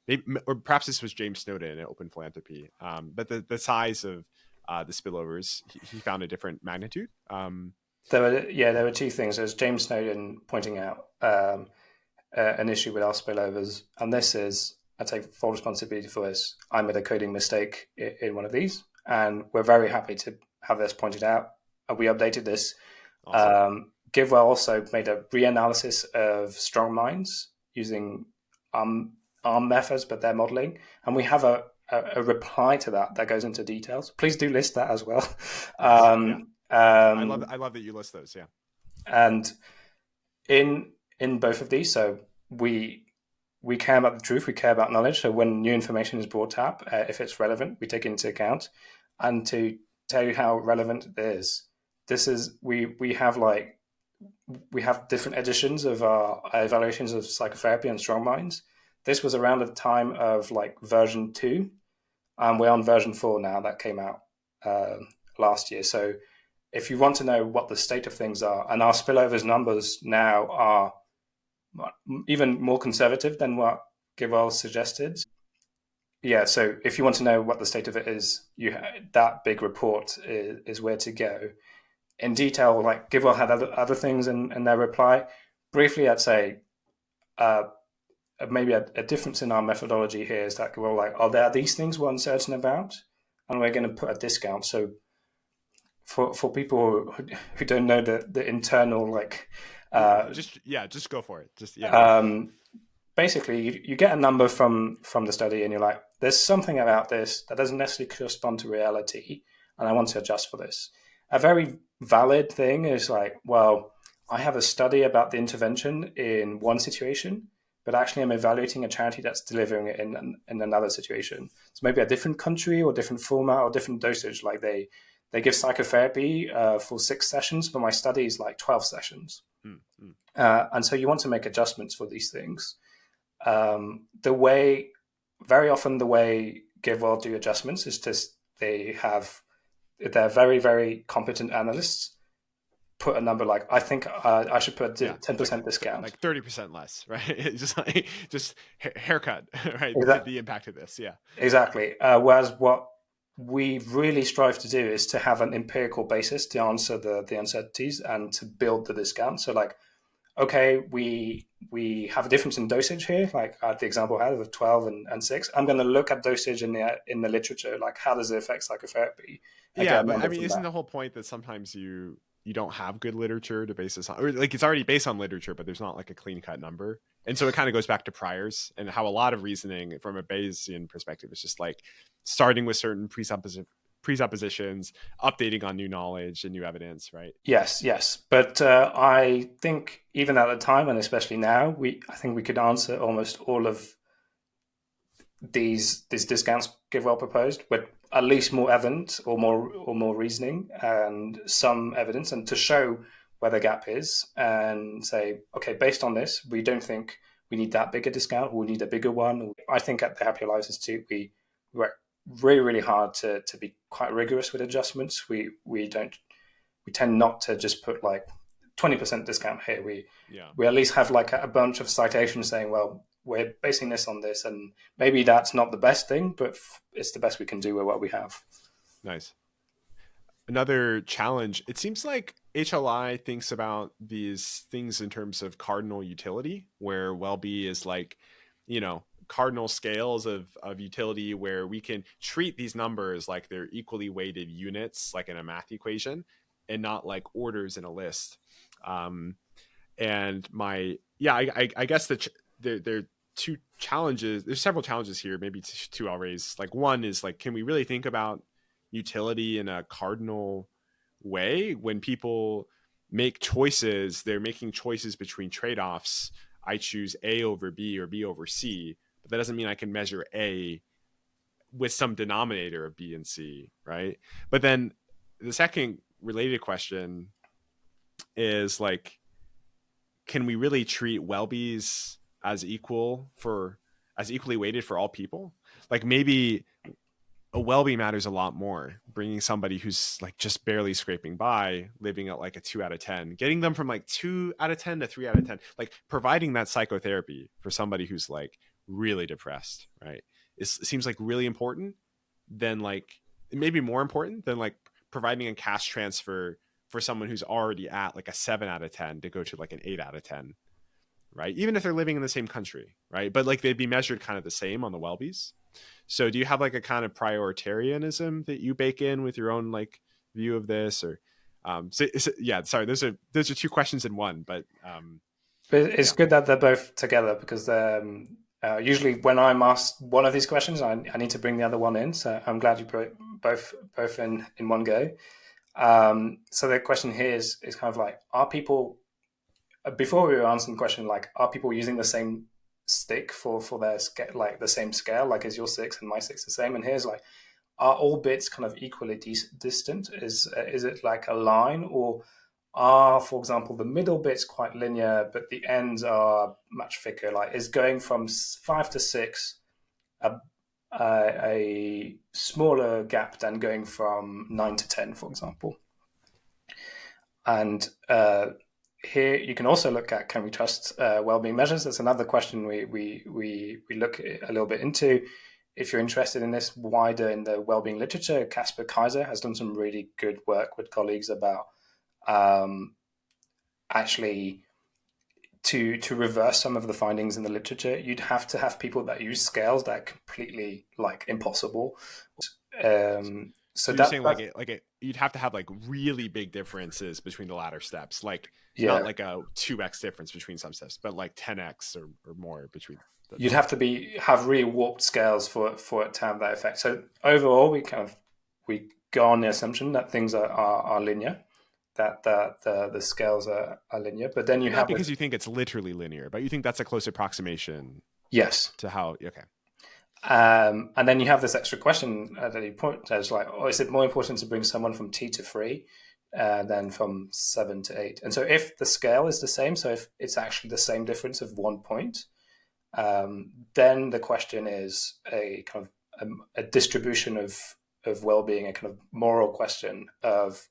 maybe, or perhaps this was James Snowden at Open Philanthropy, but the size of the spillovers, he found a different magnitude. There were two things. There's James Snowden pointing out an issue with our spillovers, and this is, I take full responsibility for this. I made a coding mistake in one of these, and we're very happy to have this pointed out. We updated this. Awesome. GiveWell also made a reanalysis of strong minds using ARM methods, but their modeling, and we have a reply to that goes into details. Please do list that as well. I love that you list those. Yeah, and in both of these, so we care about the truth, we care about knowledge. So when new information is brought up, if it's relevant, we take it into account. And to tell you how relevant it is, this is we have different editions of our evaluations of psychotherapy and strong minds. This was around the time of version 2, and we're on version 4 now. That came out last year. So if you want to know what the state of things are, and our spillovers numbers now are even more conservative than what GiveWell suggested. Yeah, so if you want to know what the state of it is, that big report is where to go. In detail, like GiveWell had other things in their reply. Briefly, I'd say uh, maybe a difference in our methodology here is that we're like, oh, there are these things we're uncertain about, and we're going to put a discount. So for people who don't know the internal like just go for it. Basically you get a number from the study and you're like, there's something about this that doesn't necessarily correspond to reality, and I want to adjust for this. A very valid thing is like, well, I have a study about the intervention in one situation, but actually I'm evaluating a charity that's delivering it in another situation. So maybe a different country or different format or different dosage. Like they give psychotherapy for 6 sessions, but my study is like 12 sessions. Mm-hmm. And so you want to make adjustments for these things. Very often the way GiveWell do adjustments is just they're very, very competent analysts put a number like, I think I should put a 10% discount. Like 30% less, right? just haircut, right? Exactly. The impact of this, yeah. Exactly. Whereas what we really strive to do is to have an empirical basis to answer the uncertainties and to build the discount. So like, okay, we have a difference in dosage here, like the example I had of 12 and 6. I'm going to look at dosage in the literature, like how does it affect psychotherapy? Yeah, but I mean, isn't the whole point that sometimes you don't have good literature to base this on, or like it's already based on literature, but there's not like a clean cut number. And so it kind of goes back to priors and how a lot of reasoning from a Bayesian perspective is just like starting with certain presuppositions, updating on new knowledge and new evidence, right? Yes. But I think even at the time, and especially now, I think we could answer almost all of these discounts GiveWell proposed with at least more evidence or more reasoning and some evidence, and to show where the gap is and say, okay, based on this, we don't think we need that big a discount, we need a bigger one. I think at the Happier Lives Institute, we work really, really hard to be quite rigorous with adjustments. We tend not to just put like 20% discount here. We at least have like a bunch of citations saying, well, we're basing this on this, and maybe that's not the best thing, but it's the best we can do with what we have. Nice. Another challenge, it seems like HLI thinks about these things in terms of cardinal utility, where Welby is like, cardinal scales of utility, where we can treat these numbers like they're equally weighted units, like in a math equation, and not like orders in a list. I guess there are two challenges. There's several challenges here. Maybe two I'll raise. Like one is like, can we really think about utility in a cardinal way? When people make choices, they're making choices between trade-offs. I choose A over B or B over C, but that doesn't mean I can measure A with some denominator of B and C, right? But then the second related question is like, can we really treat Welby's as equally weighted for all people? Like maybe a Welby matters a lot more, bringing somebody who's like just barely scraping by, living at like a 2 out of 10, getting them from like 2 out of 10 to 3 out of 10, like providing that psychotherapy for somebody who's like really depressed, right? It seems like really important than like, maybe more important than like providing a cash transfer for someone who's already at like a 7 out of 10 to go to like an 8 out of 10, right? Even if they're living in the same country, right? But like they'd be measured kind of the same on the Welbys. So do you have like a kind of prioritarianism that you bake in with your own like view of this? Or sorry, those are two questions in one, but it's good that they're both together, because usually when I'm asked one of these questions, I need to bring the other one in. So I'm glad you put both in one go. So the question here is kind of like, are people, before we were answering the question, like, are people using the same stick for their scale, like the same scale, like is your 6 and my 6 the same? And here's like, are all bits kind of equally distant? Is it like a line, or are, for example, the middle bits quite linear, but the ends are much thicker? Like, is going from 5 to 6 a smaller gap than going from 9 to 10, for example? And here you can also look at, can we trust well-being measures? That's another question we look a little bit into. If you're interested in this wider in the well-being literature, Casper Kaiser has done some really good work with colleagues about actually to reverse some of the findings in the literature. You'd have to have people that use scales that are completely like impossible. So you're saying you'd have to have like really big differences between the latter steps, like not like a 2x difference between some steps, but like 10x or more between. You'd have to have really warped scales for it to have that effect. So overall, we go on the assumption that things are linear, that the scales are linear. But then you not because you think it's literally linear, but you think that's a close approximation. Yes. To how okay. And then you have this extra question that you point as like, is it more important to bring someone from T to 3 than from 7 to 8? And so if the scale is the same, so if it's actually the same difference of 1 point, then the question is a kind of a distribution of well-being, a kind of moral question of,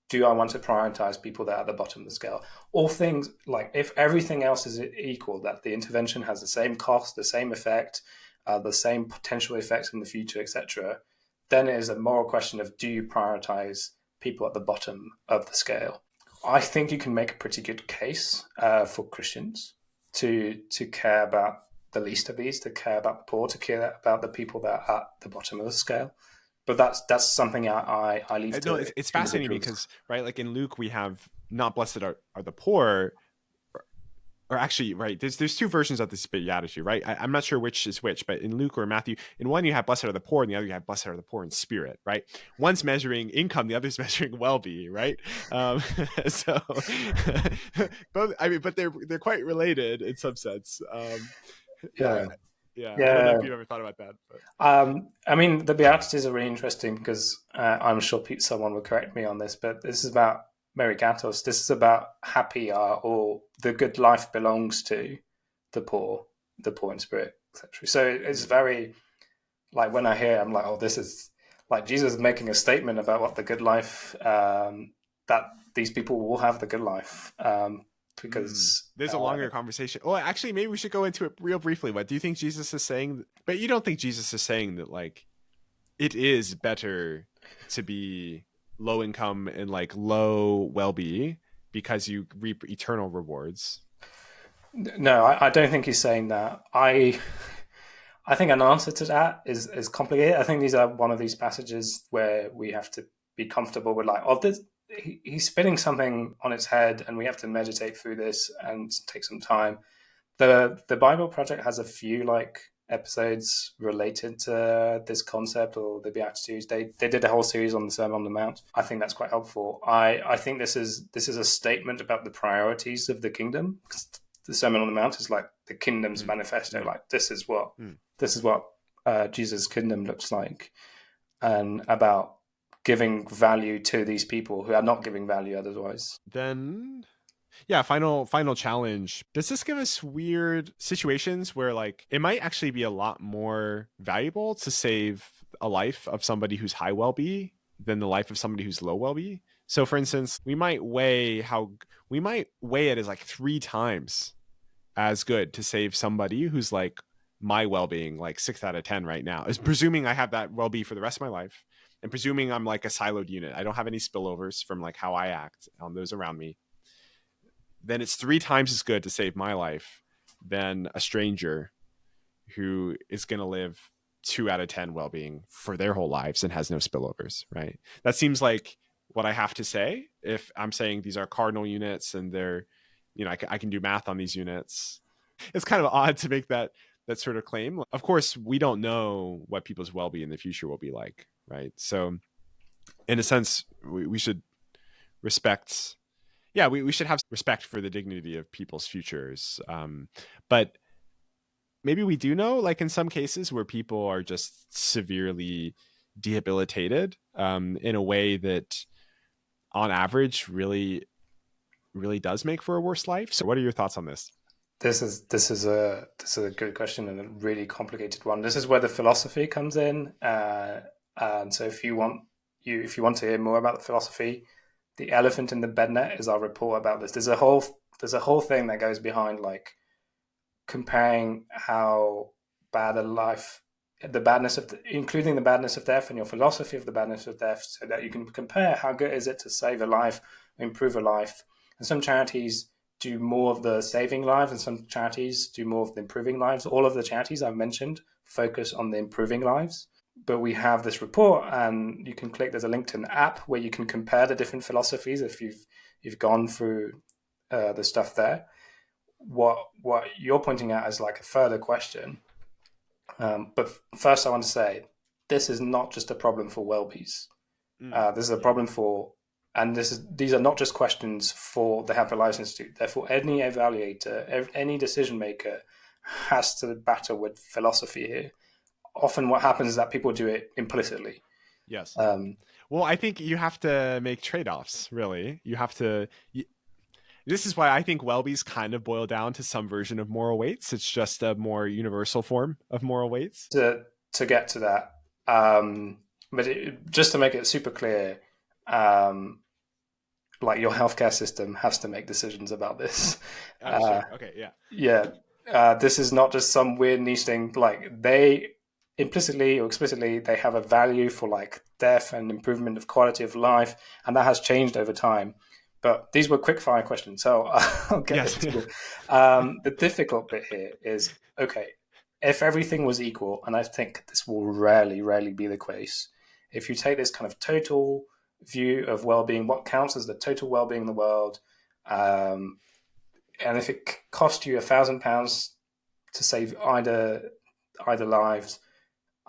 do I want to prioritize people that are at the bottom of the scale? All things like, if everything else is equal, that the intervention has the same cost, the same effect, the same potential effects in the future, etc., then it is a moral question of, do you prioritize people at the bottom of the scale? I think you can make a pretty good case for Christians to care about the least of these, to care about the poor, to care about the people that are at the bottom of the scale. But that's something I leave to. No, it's fascinating because, right, like in Luke we have not blessed are the poor, or actually, right, there's two versions of this beatitude, right? I'm not sure which is which, but in Luke or Matthew, in one you have blessed are the poor, and the other you have blessed are the poor in spirit, right? One's measuring income, the other's measuring well-being, right? So both, I mean, but they're quite related in some sense. Yeah. I don't know if you've ever thought about that. But. I mean, the Beatitudes are really interesting because I'm sure someone will correct me on this, but this is about Mary Gatos. This is about happy are, or the good life belongs to the poor in spirit, etc. So it's very, like, when I hear it, I'm like, oh, this is like Jesus making a statement about what the good life, that these people will have the good life. Because there's a longer conversation. Oh, actually, maybe we should go into it real briefly. What do you think Jesus is saying? But you don't think Jesus is saying that, like, it is better to be low income and like low well-being because you reap eternal rewards? No, I don't think he's saying that. I think an answer to that is complicated. I think these are one of these passages where we have to be comfortable with, like, oh, this, he's spinning something on its head, and we have to meditate through this and take some time. The Bible Project has a few like episodes related to this concept or the Beatitudes. They did a whole series on the Sermon on the Mount. I think that's quite helpful. I think this is a statement about the priorities of the kingdom. The Sermon on the Mount is like the kingdom's manifesto. Like, this is what Jesus' kingdom looks like, and about giving value to these people who are not giving value otherwise. Then, yeah, final challenge. Does this give us weird situations where, like, it might actually be a lot more valuable to save a life of somebody who's high well-being than the life of somebody who's low well-being? So, for instance, we might weigh it as like 3 times as good to save somebody who's like my well-being, like 6 out of 10 right now, is presuming I have that well-being for the rest of my life, and presuming I'm like a siloed unit. I don't have any spillovers from like how I act on those around me. Then it's 3 times as good to save my life than a stranger who is going to live 2 out of 10 well-being for their whole lives and has no spillovers, right? That seems like what I have to say if I'm saying these are cardinal units and they're, you know, I can do math on these units. It's kind of odd to make that sort of claim. Of course, we don't know what people's well-being in the future will be like, right? So in a sense, we should respect, we should have respect for the dignity of people's futures. But maybe we do know, like in some cases where people are just severely debilitated in a way that on average really does make for a worse life. So what are your thoughts on this? This is a good question and a really complicated one. This is where the philosophy comes in, and so if you want to hear more about the philosophy, the elephant in the bed net is our report about this. There's a whole thing that goes behind like comparing how bad a life, the badness of, including the badness of death and your philosophy of the badness of death, so that you can compare how good is it to save a life, improve a life. And some charities do more of the saving lives, and some charities do more of the improving lives. All of the charities I've mentioned focus on the improving lives. But we have this report, and you can click. There's a link to an app where you can compare the different philosophies if you've gone through the stuff there. What you're pointing out is like a further question. But first, I want to say this is not just a problem for Welbys. This is a problem for, and these are not just questions for the Happy Lives Institute. Therefore, any evaluator, any decision maker has to battle with philosophy here. Often what happens is that people do it implicitly. Yes. Well, I think you have to make trade-offs, really. You have to... This is why I think Welby's kind of boil down to some version of moral weights. It's just a more universal form of moral weights. To get to that, but just to make it super clear, like your healthcare system has to make decisions about this. Sure. Okay, yeah. Yeah. This is not just some weird niche thing. Like they implicitly or explicitly, they have a value for like death and improvement of quality of life, and that has changed over time. But these were quick fire questions, so I'll get into it. The difficult bit here is, okay, if everything was equal, and I think this will rarely be the case, if you take this kind of total view of well-being, what counts as the total well-being in the world, and if it cost you £1,000 to save either lives,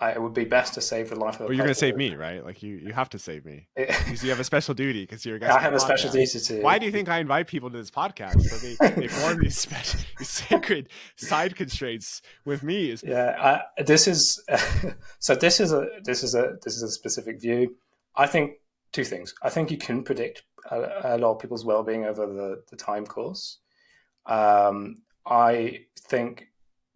it would be best to save the life of the Well, you're going to save me, right? Like you have to save me because you have a special duty because you're a guest. I have a special duty too. Why do you think I invite people to this podcast? So they form these special, these sacred side constraints with me. This is a specific view. I think two things. I think you can predict a lot of people's well-being over the time course. I think.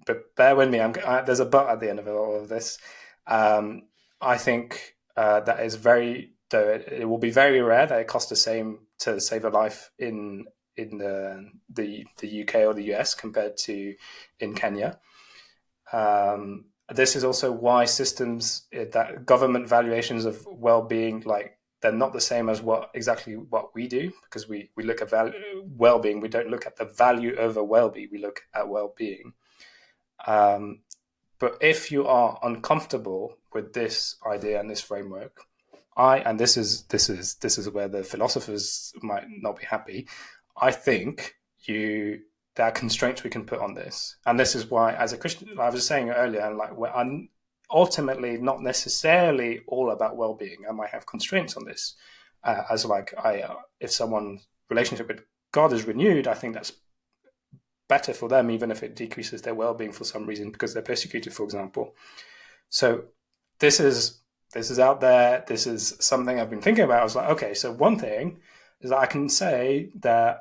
But bear with me. There's a but at the end of all of this. I think that is it will be very rare that it costs the same to save a life in the UK or the US compared to in Kenya. This is also why systems that government valuations of well-being, like they're not the same as what we do, because we look at well-being. We don't look at the value over well-being. We look at well-being. But if you are uncomfortable with this idea and this framework, and this is where the philosophers might not be happy. I think there are constraints we can put on this, and this is why, as a Christian, I was saying earlier, and like we're ultimately not necessarily all about well-being. I might have constraints on this, if someone's relationship with God is renewed, I think that's better for them, even if it decreases their well-being for some reason because they're persecuted, for example. So this is out there. This is something I've been thinking about. I was like, okay, so one thing is that I can say that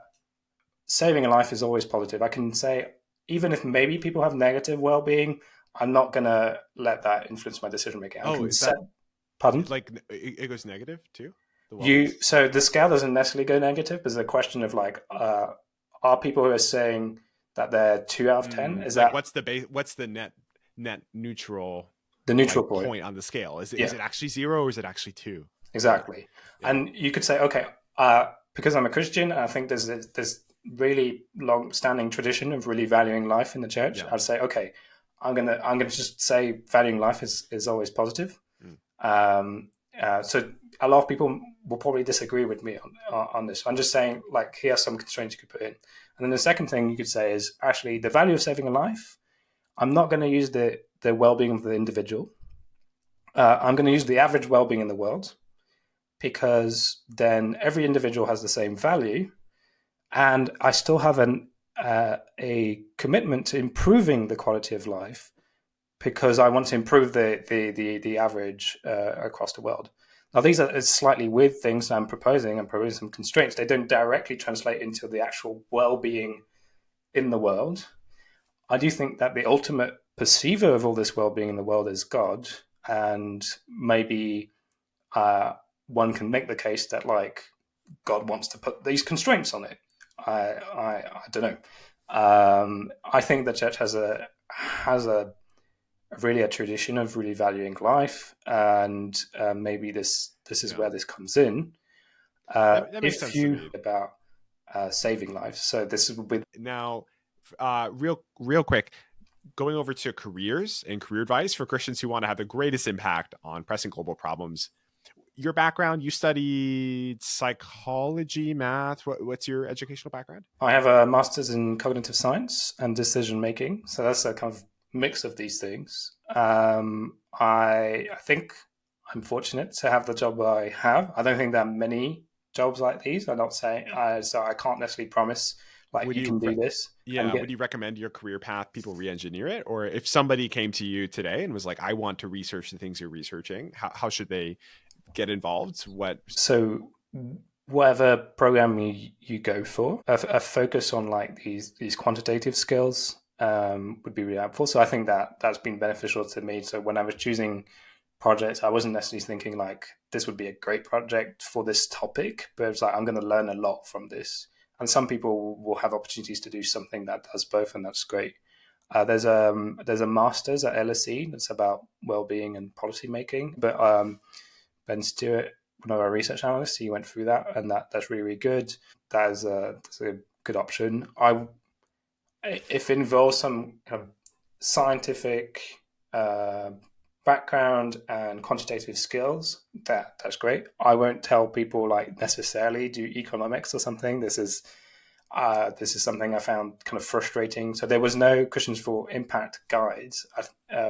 saving a life is always positive. I can say, even if maybe people have negative well-being, I'm not going to let that influence my decision-making. Pardon? Like it goes negative too? So the scale doesn't necessarily go negative, but there's a question of like, are people who are saying that they're 2 out of 10? Is like that what's the net neutral? The neutral point on the scale is it actually 0 or is it actually 2? Exactly. Yeah. And you could say, okay, because I'm a Christian, I think there's this really long-standing tradition of really valuing life in the church. Yeah. I'd say, okay, I'm gonna just say valuing life is always positive. So a lot of people will probably disagree with me on this. I'm just saying, like, here are some constraints you could put in. And then the second thing you could say is actually the value of saving a life. I'm not going to use the well-being of the individual. I'm going to use the average well-being in the world, because then every individual has the same value, and I still have a commitment to improving the quality of life, because I want to improve the average across the world. Now, these are slightly weird things I'm proposing. I'm proposing some constraints. They don't directly translate into the actual well-being in the world. I do think that the ultimate perceiver of all this well-being in the world is God, and maybe one can make the case that like God wants to put these constraints on it. I don't know. I think the church has a really a tradition of really valuing life, and maybe this is where this comes in. That makes sense to me. About saving lives, so this is with now, real quick, going over to careers and career advice for Christians who want to have the greatest impact on pressing global problems. Your background, you studied psychology, math. What's your educational background? I have a master's in cognitive science and decision making, so that's a kind of mix of these things. I think I'm fortunate to have the job I have. I don't think there are many jobs like these. I'm not saying so I can't necessarily promise like you can do this. Yeah. Would you recommend your career path people re-engineer it? Or if somebody came to you today and was like, I want to research the things you're researching, how should they get involved? So whatever program you go for, a focus on like these quantitative skills would be really helpful. So I think that's been beneficial to me. So when I was choosing projects, I wasn't necessarily thinking like this would be a great project for this topic, but it's like I'm going to learn a lot from this. And some people will have opportunities to do something that does both, and that's great. There's a master's at LSE that's about well-being and policy making. But Ben Stewart, one of our research analysts, he went through that, and that's really, really good. That's a good option. If it involves some kind of scientific background and quantitative skills, that's great. I won't tell people like necessarily do economics or something. This is something I found kind of frustrating. So there was no Christians for Impact guides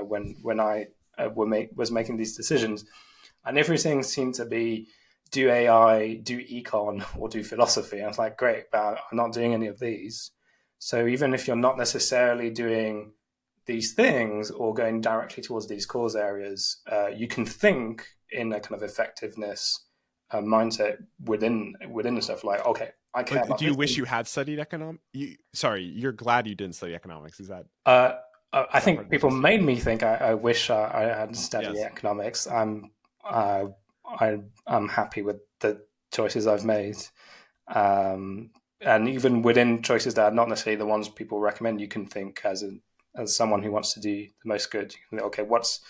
when I was making these decisions, and everything seemed to be do AI, do econ, or do philosophy. And I was like, great, but I'm not doing any of these. So even if you're not necessarily doing these things or going directly towards these cause areas, you can think in a kind of effectiveness mindset within the stuff. Like, okay, I care about. Do you wish you had studied economics? You're glad you didn't study economics. Is that? I think people made me think I wish I had studied economics. I'm happy with the choices I've made. And even within choices that are not necessarily the ones people recommend, you can think as someone who wants to do the most good. You can think, okay, what's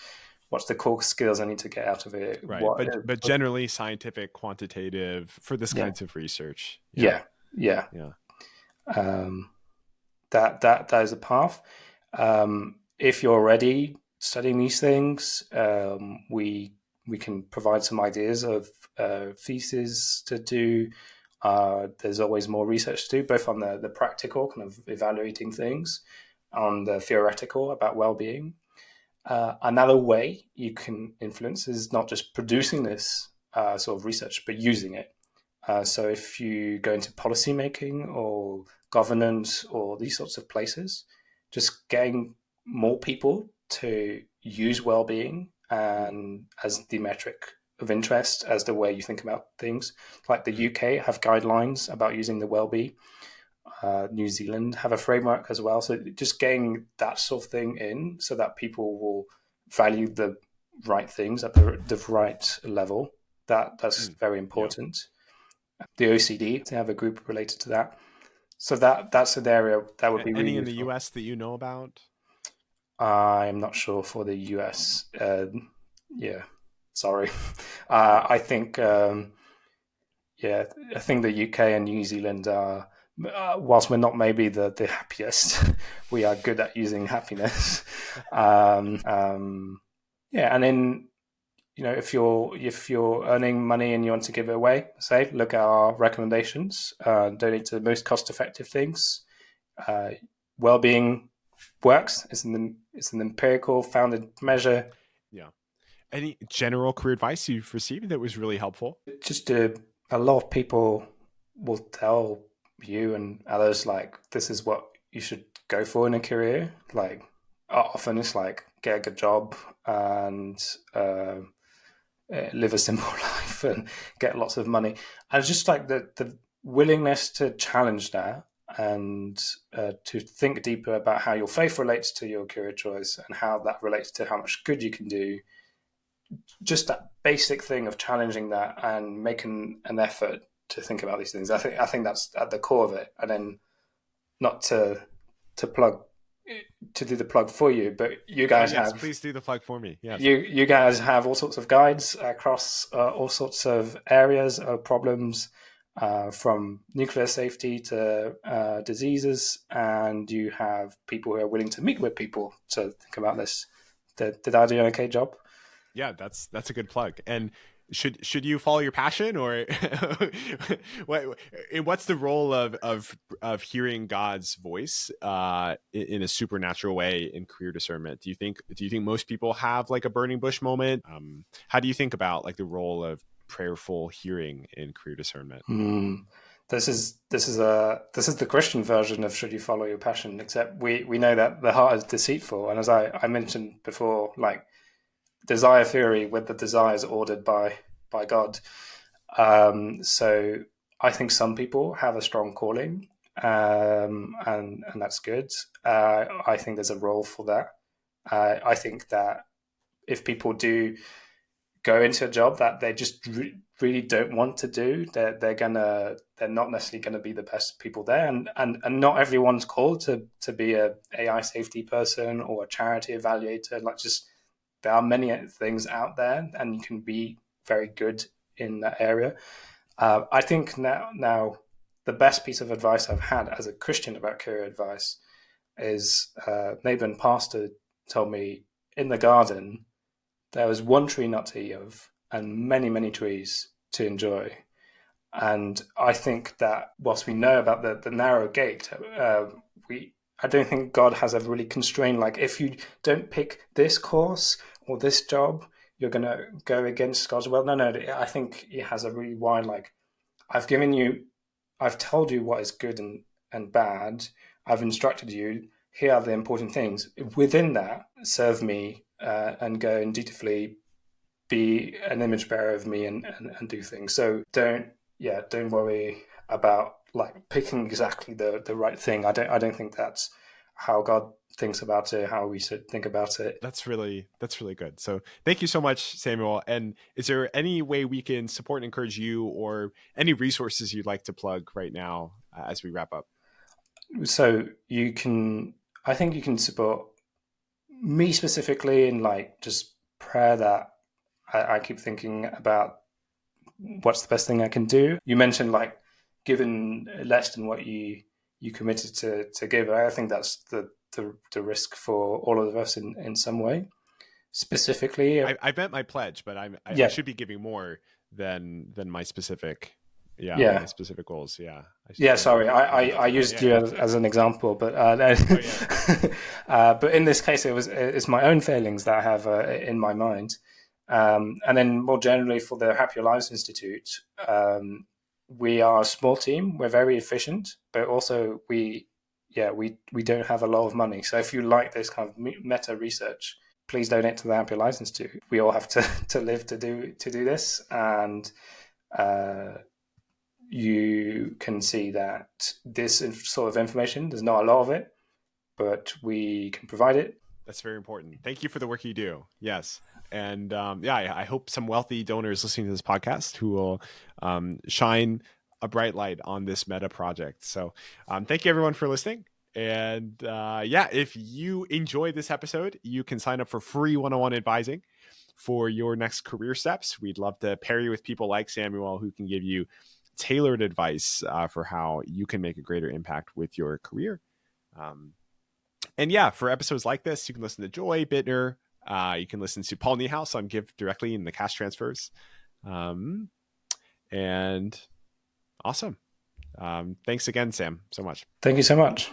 the core skills I need to get out of it? Right, but generally scientific, quantitative for this kinds of research. Yeah. That is a path. If you're already studying these things, we can provide some ideas of theses to do. There's always more research to do, both on the practical, kind of evaluating things, on the theoretical about well-being. Another way you can influence is not just producing this sort of research, but using it. So if you go into policy making or governance or these sorts of places, just getting more people to use well-being and as the metric of interest, as the way you think about things. Like the UK have guidelines about using the Welby. New Zealand have a framework as well. So just getting that sort of thing in so that people will value the right things at the right level. That's very important. Yeah. The OECD, they have a group related to that. So that's an area that would be any really in the US that you know about? I'm not sure for the US. Sorry. I think I think the UK and New Zealand are, whilst we're not maybe the happiest, we are good at using happiness. And then if you're earning money and you want to give it away, say look at our recommendations. Donate to the most cost-effective things. Well-being works. It's an empirical founded measure. Yeah. Any general career advice you've received that was really helpful? Just a lot of people will tell you and others like this is what you should go for in a career. Like often it's like get a good job and live a simple life and get lots of money. And just like the willingness to challenge that and to think deeper about how your faith relates to your career choice and how that relates to how much good you can do. Just that basic thing of challenging that and making an effort think about these things. I think that's at the core of it. And then not to plug to do the plug for you, but you guys Yes, have please do the plug for me. Yes. you guys have all sorts of guides across all sorts of areas of problems, from nuclear safety to diseases, and you have people who are willing to meet with people to think about this. Did I do an okay job? Yeah, that's a good plug. And should you follow your passion, or what's the role of hearing God's voice in a supernatural way in career discernment? Do you think most people have like a burning bush moment? How do you think about like the role of prayerful hearing in career discernment? This is the Christian version of should you follow your passion, except we know that the heart is deceitful, and as I mentioned before, like desire theory, with the desires ordered by God. So I think some people have a strong calling, and that's good. I think there's a role for that. I think that if people do go into a job that they just really don't want to do, they're not necessarily gonna be the best people there, and not everyone's called to be a AI safety person or a charity evaluator. Like, just there are many things out there, and you can be very good in that area. I think now the best piece of advice I've had as a Christian about career advice is Nathan Pastor told me, in the garden there was one tree not to eat of and many, many trees to enjoy. And I think that whilst we know about the narrow gate, I don't think God has a really constrained, like, if you don't pick this course or this job, you're going to go against God's will. No, I think He has a really wide, like, I've told you what is good and bad. I've instructed you. Here are the important things. Within that, serve me and go and dutifully be an image bearer of me and do things. So don't worry about like picking exactly the right thing. I don't think that's how God thinks about it, how we should think about it. That's really good. So thank you so much, Samuel. And is there any way we can support and encourage you, or any resources you'd like to plug right now as we wrap up? So I think you can support me specifically in like just prayer, that I keep thinking about what's the best thing I can do. You mentioned like giving less than what you committed to give. I think that's the risk for all of us in some way. Specifically, I meant my pledge, but I should be giving more than my specific. My specific goals. Sorry, I used you as an example, but but in this case, it's my own failings that I have in my mind, and then more generally for the Happier Lives Institute, we are a small team. We're very efficient, but also we don't have a lot of money. So if you like this kind of meta research, please donate to the Happier Lives Institute. We all have to live to do this, and you can see that this sort of information, there's not a lot of it, but we can provide it. That's very important. Thank you for the work you do. Yes. And I hope some wealthy donors listening to this podcast who will shine a bright light on this meta project. So thank you everyone for listening. And if you enjoyed this episode, you can sign up for free one-on-one advising for your next career steps. We'd love to pair you with people like Samuel who can give you tailored advice for how you can make a greater impact with your career. For episodes like this, you can listen to Joy Bittner. You can listen to Paul Niehaus on Give Directly in the Cash Transfers. And awesome. Thanks again, Sam, so much. Thank you so much.